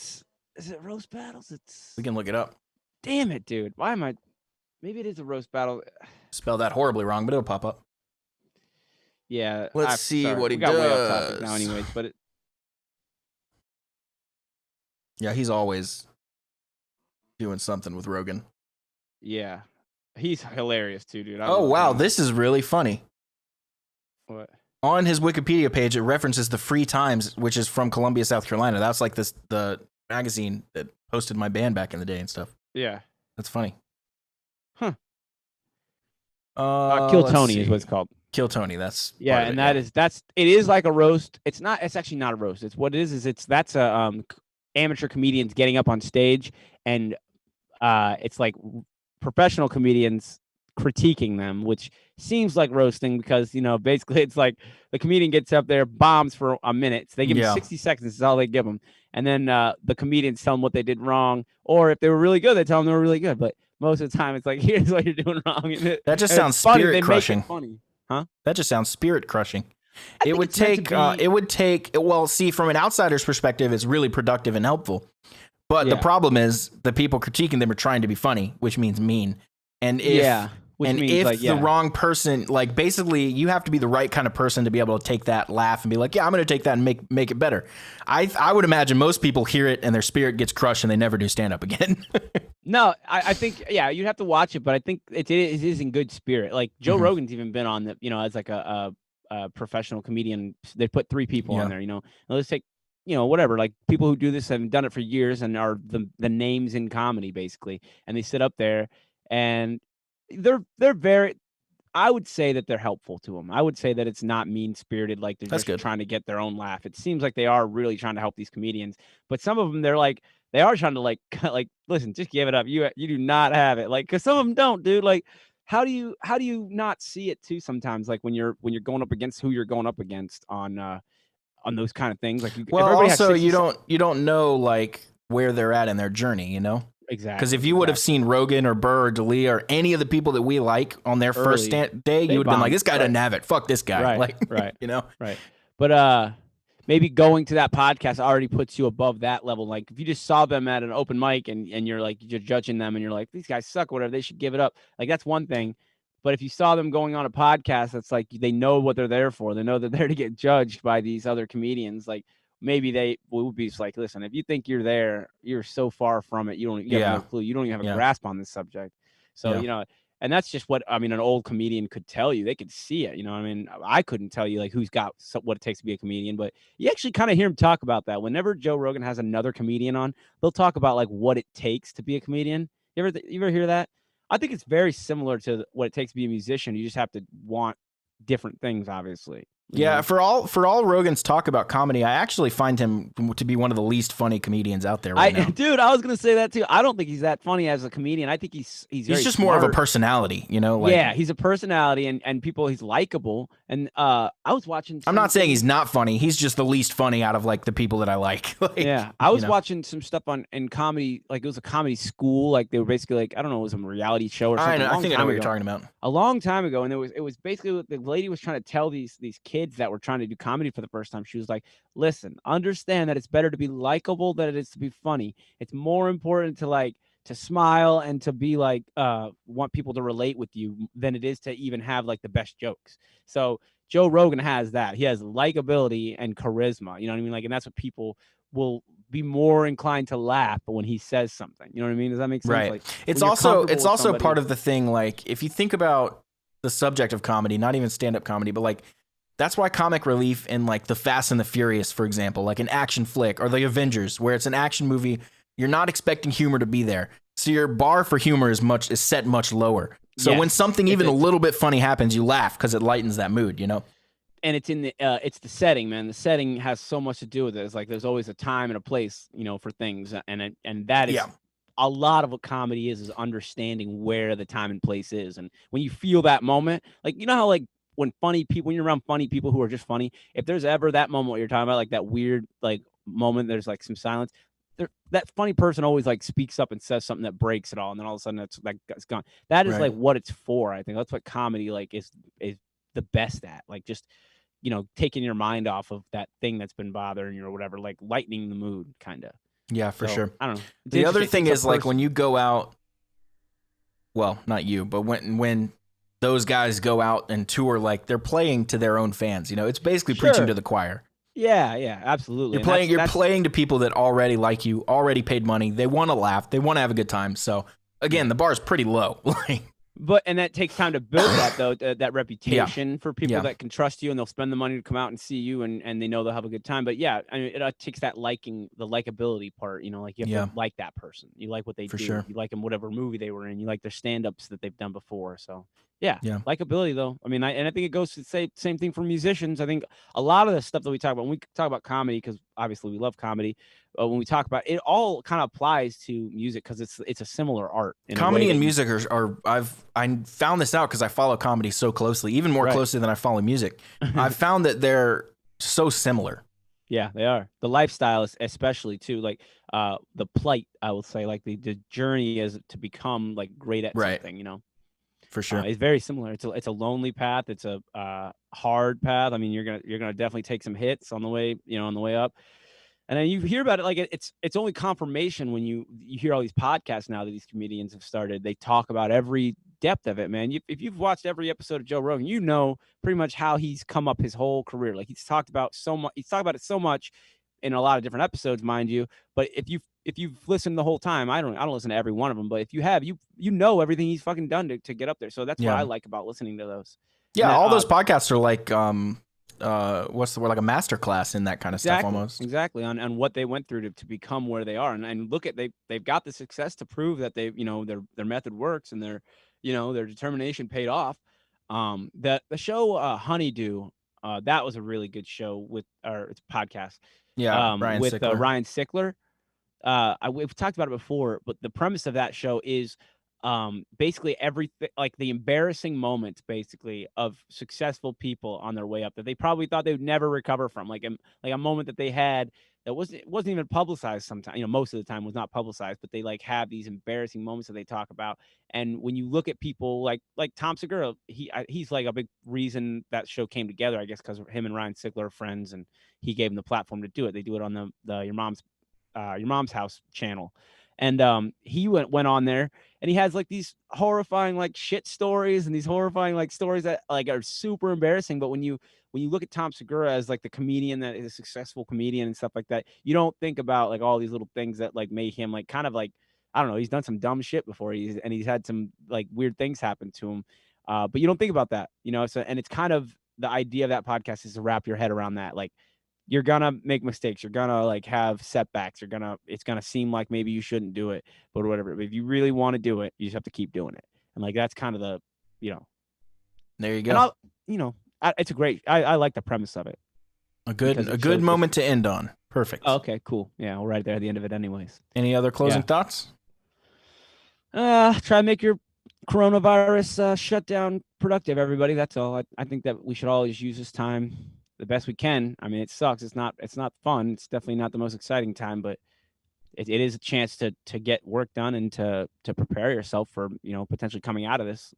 Is it Roast Battles? We can look it up. Damn it, dude. Why am I? Maybe it is a Roast Battle. Spell that horribly wrong, but it'll pop up. Yeah. Let's see what he does. Way off topic now, anyways, but yeah, he's always doing something with Rogan. Yeah, he's hilarious too, dude. Oh wow, this is really funny. What? On his Wikipedia page, it references the Free Times, which is from Columbia, South Carolina. That's like the magazine that posted my band back in the day and stuff. Yeah, that's funny. Huh. Kill Tony is what it's called. Kill Tony. That's and it is like a roast. It's not. It's actually not a roast. It's what it is. That's a amateur comedians getting up on stage, and it's like professional comedians critiquing them, which seems like roasting because, you know, basically it's like the comedian gets up there, bombs for a minute. So they give him 60 seconds is all they give them. And then the comedians tell them what they did wrong. Or if they were really good, they tell them they were really good. But most of the time it's like, here's what you're doing wrong. That just sounds spirit crushing. Funny. Huh? That just sounds spirit crushing. It would take, well, see, from an outsider's perspective, it's really productive and helpful. But the problem is the people critiquing them are trying to be funny, which means mean. And if the wrong person, like basically you have to be the right kind of person to be able to take that laugh and be like, yeah, I'm going to take that and make it better. I would imagine most people hear it and their spirit gets crushed and they never do stand up again. No, I think, you'd have to watch it, but I think it is in good spirit. Like Joe Rogan's even been on as like a professional comedian. They put 3 people on there, and let's take, whatever, like people who do this have done it for years and are the names in comedy basically. And they sit up there and they're very, I would say that they're helpful to them. I would say that it's not mean-spirited, like they're just trying to get their own laugh. It seems like they are really trying to help these comedians, but some of them, they are trying to like listen, just give it up. You do not have it. Like, cause some of them don't, dude. Like, how do you not see it too sometimes? Like when you're going up against who you're going up against on those kind of things. Like, also you don't know like where they're at in their journey, Exactly. Because if you would have seen Rogan or Burr or D'Elia or any of the people that we like on their first day, you would have been like, this guy doesn't have it. Fuck this guy. Right. You know? Right. But maybe going to that podcast already puts you above that level. Like if you just saw them at an open mic and you're like, you're judging them and you're like, these guys suck, whatever, they should give it up. Like that's one thing. But if you saw them going on a podcast, it's like they know what they're there for. They know they're there to get judged by these other comedians. Like maybe they would be just like, listen, if you think you're there, you're so far from it. You have no clue. You don't even have a grasp on this subject. So, and that's just what, I mean, an old comedian could tell you. They could see it. I mean, I couldn't tell you like who's got what it takes to be a comedian, but you actually kind of hear him talk about that. Whenever Joe Rogan has another comedian on, they'll talk about like what it takes to be a comedian. You ever hear that? I think it's very similar to what it takes to be a musician. You just have to want different things, obviously. Yeah, for all Rogan's talk about comedy, I actually find him to be one of the least funny comedians out there right now. Dude, I was gonna say that too. I don't think he's that funny as a comedian. I think he's just smart. More of a personality, Like, yeah, he's a personality, and people. He's likable. And I was watching. I'm not saying he's not funny. He's just the least funny out of like the people that I like. Yeah, I was watching some stuff in comedy. Like it was a comedy school. Like they were basically like, I don't know, it was a reality show or something. I think I know what you're talking about. A long time ago, and it was basically the lady was trying to tell these kids that were trying to do comedy for the first time. She was like, listen, understand that it's better to be likable than it is to be funny. It's more important to smile and to be like want people to relate with you than it is to even have like the best jokes. So Joe Rogan has that. He has likability and charisma. You know what I mean? Like, and that's what people will be more inclined to laugh when he says something. You know what I mean? Does that make sense? Right. Like, it's also part of the thing. Like, if you think about the subject of comedy, not even stand-up comedy, but like, that's why comic relief in like the Fast and the Furious, for example, like an action flick, or the Avengers, where it's an action movie, you're not expecting humor to be there. So your bar for humor is set much lower. So when something even a little bit funny happens, you laugh because it lightens that mood, And it's in the it's the setting, man. The setting has so much to do with it. It's like there's always a time and a place, for things, and that is a lot of what comedy is understanding where the time and place is. And when you feel that moment, like how like when you're around funny people who are just funny, if there's ever that moment what you're talking about, like that weird like moment, there's like some silence. That funny person always like speaks up and says something that breaks it all, and then all of a sudden it's gone. That is like what it's for. I think that's what comedy like is the best at, like just taking your mind off of that thing that's been bothering you or whatever, like lightening the mood, kind of. Yeah, for sure. I don't know. The other thing is like when you go out, well, not you, but when those guys go out and tour, like they're playing to their own fans. It's basically preaching to the choir. Yeah, absolutely. You're playing to people that already like you, already paid money. They want to laugh. They want to have a good time. So again, the bar is pretty low. And that takes time to build that though, that reputation for people that can trust you, and they'll spend the money to come out and see you, and they know they'll have a good time. But yeah, I mean, it takes that the likability part, like you have to like that person. You like what they do. Sure. You like them, whatever movie they were in. You like their stand-ups that they've done before. So yeah, likability though. I mean, I think it goes to say same thing for musicians. I think a lot of the stuff that we talk about when we talk about comedy, because obviously we love comedy. When we talk about it, all kind of applies to music because it's a similar art. Comedy and music I found this out because I follow comedy so closely, even more closely than I follow music. I've found that they're so similar. Yeah, they are. The lifestyle is especially too, like the plight, I will say, like the journey is to become like great at something, For sure. It's very similar. It's a lonely path. It's a hard path. I mean, you're gonna definitely take some hits on the way up. And then you hear about it, like it's only confirmation when you hear all these podcasts now that these comedians have started. They talk about every depth of it, man. If you've watched every episode of Joe Rogan, you know pretty much how he's come up his whole career. Like he's talked about so much. He's talked about it so much in a lot of different episodes, mind you. But if you've listened the whole time, I don't listen to every one of them. But if you have, you know everything he's fucking done to get up there. So that's what I like about listening to those. Yeah, all those podcasts are like what's the word, like a master class in that kind of stuff almost. Exactly, on what they went through to become where they are, and look at they've got the success to prove that they their method works, and their determination paid off. The show Honeydew, that was a really good show it's a podcast. Yeah, with Ryan Sickler. We've talked about it before, but the premise of that show is basically everything, like the embarrassing moments basically of successful people on their way up that they probably thought they would never recover from, like a moment that they had that wasn't even publicized sometimes, most of the time was not publicized, but they like have these embarrassing moments that they talk about. And when you look at people like Tom Segura, he's like a big reason that show came together, I guess, because him and Ryan Sickler are friends, and he gave him the platform to do it. They do it on the Your Mom's House channel. And he went on there, and he has like these horrifying like shit stories and these horrifying like stories that like are super embarrassing. But when you look at Tom Segura as like the comedian that is a successful comedian and stuff like that, you don't think about like all these little things that like make him like kind of like, I don't know, he's done some dumb shit before, he's had some like weird things happen to him. But you don't think about that, so, and it's kind of the idea of that podcast is to wrap your head around that. Like, you're gonna make mistakes, you're gonna like have setbacks, it's gonna seem like maybe you shouldn't do it, but whatever. But if you really want to do it, you just have to keep doing it. And like that's kind of the, there you and go. it's a great, I like the premise of it. A good moment to end on. Perfect. Oh, okay, cool. Yeah, we'll right there at the end of it anyways. Any other closing thoughts? Try to make your coronavirus shutdown productive, everybody. That's all. I think that we should always use this time the best we can. I mean, it sucks. It's not fun. It's definitely not the most exciting time, but it is a chance to get work done and to prepare yourself for, potentially coming out of this.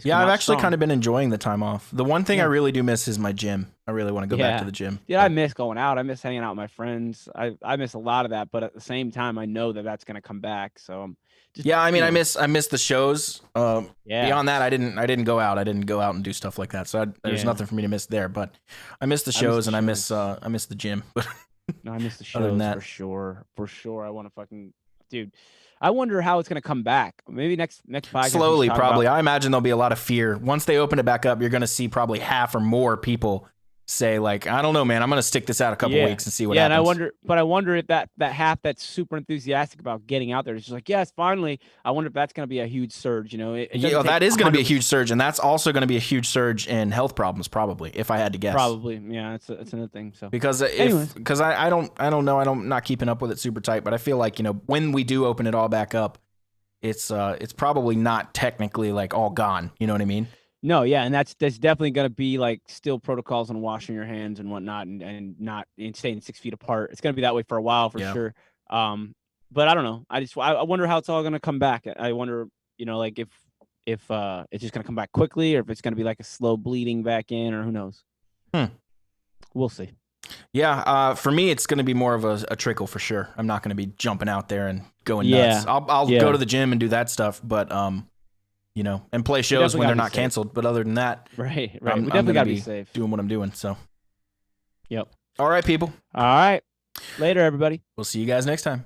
Yeah, I've actually kind of been enjoying the time off. The one thing I really do miss is my gym. I really want to go back to the gym. Yeah, I miss going out. I miss hanging out with my friends. I miss a lot of that, but at the same time, I know that that's going to come back. So I mean, I miss the shows. Beyond that, I didn't go out. I didn't go out and do stuff like that. So there's nothing for me to miss there. But I miss the shows, and I miss the gym. No, I miss the shows for sure. For sure. I want to fucking, dude. I wonder how it's going to come back. Maybe next podcast. Slowly, probably. I imagine there'll be a lot of fear. Once they open it back up, you're going to see probably half or more people say like, I don't know, man, I'm going to stick this out a couple weeks and see what happens. And I wonder if that half that's super enthusiastic about getting out there is just like, yes, finally. I wonder if that's going to be a huge surge, that is going to be a huge surge, and that's also going to be a huge surge in health problems, probably, if I had to guess. Probably, yeah, it's another thing. So because I don't know, I'm not keeping up with it super tight, but I feel like when we do open it all back up, it's probably not technically like all gone. You know what I mean? No, yeah, and that's definitely going to be like still protocols on washing your hands and whatnot, and not staying 6 feet apart. It's going to be that way for a while for sure. But I don't know. I wonder how it's all going to come back. I wonder, like if it's just going to come back quickly, or if it's going to be like a slow bleeding back in, or who knows. We'll see. Yeah, for me, it's going to be more of a trickle for sure. I'm not going to be jumping out there and going nuts. I'll go to the gym and do that stuff, but and play shows when they're not canceled. But other than that, right. We definitely got to be safe. Doing what I'm doing. So, yep. All right, people. All right. Later, everybody. We'll see you guys next time.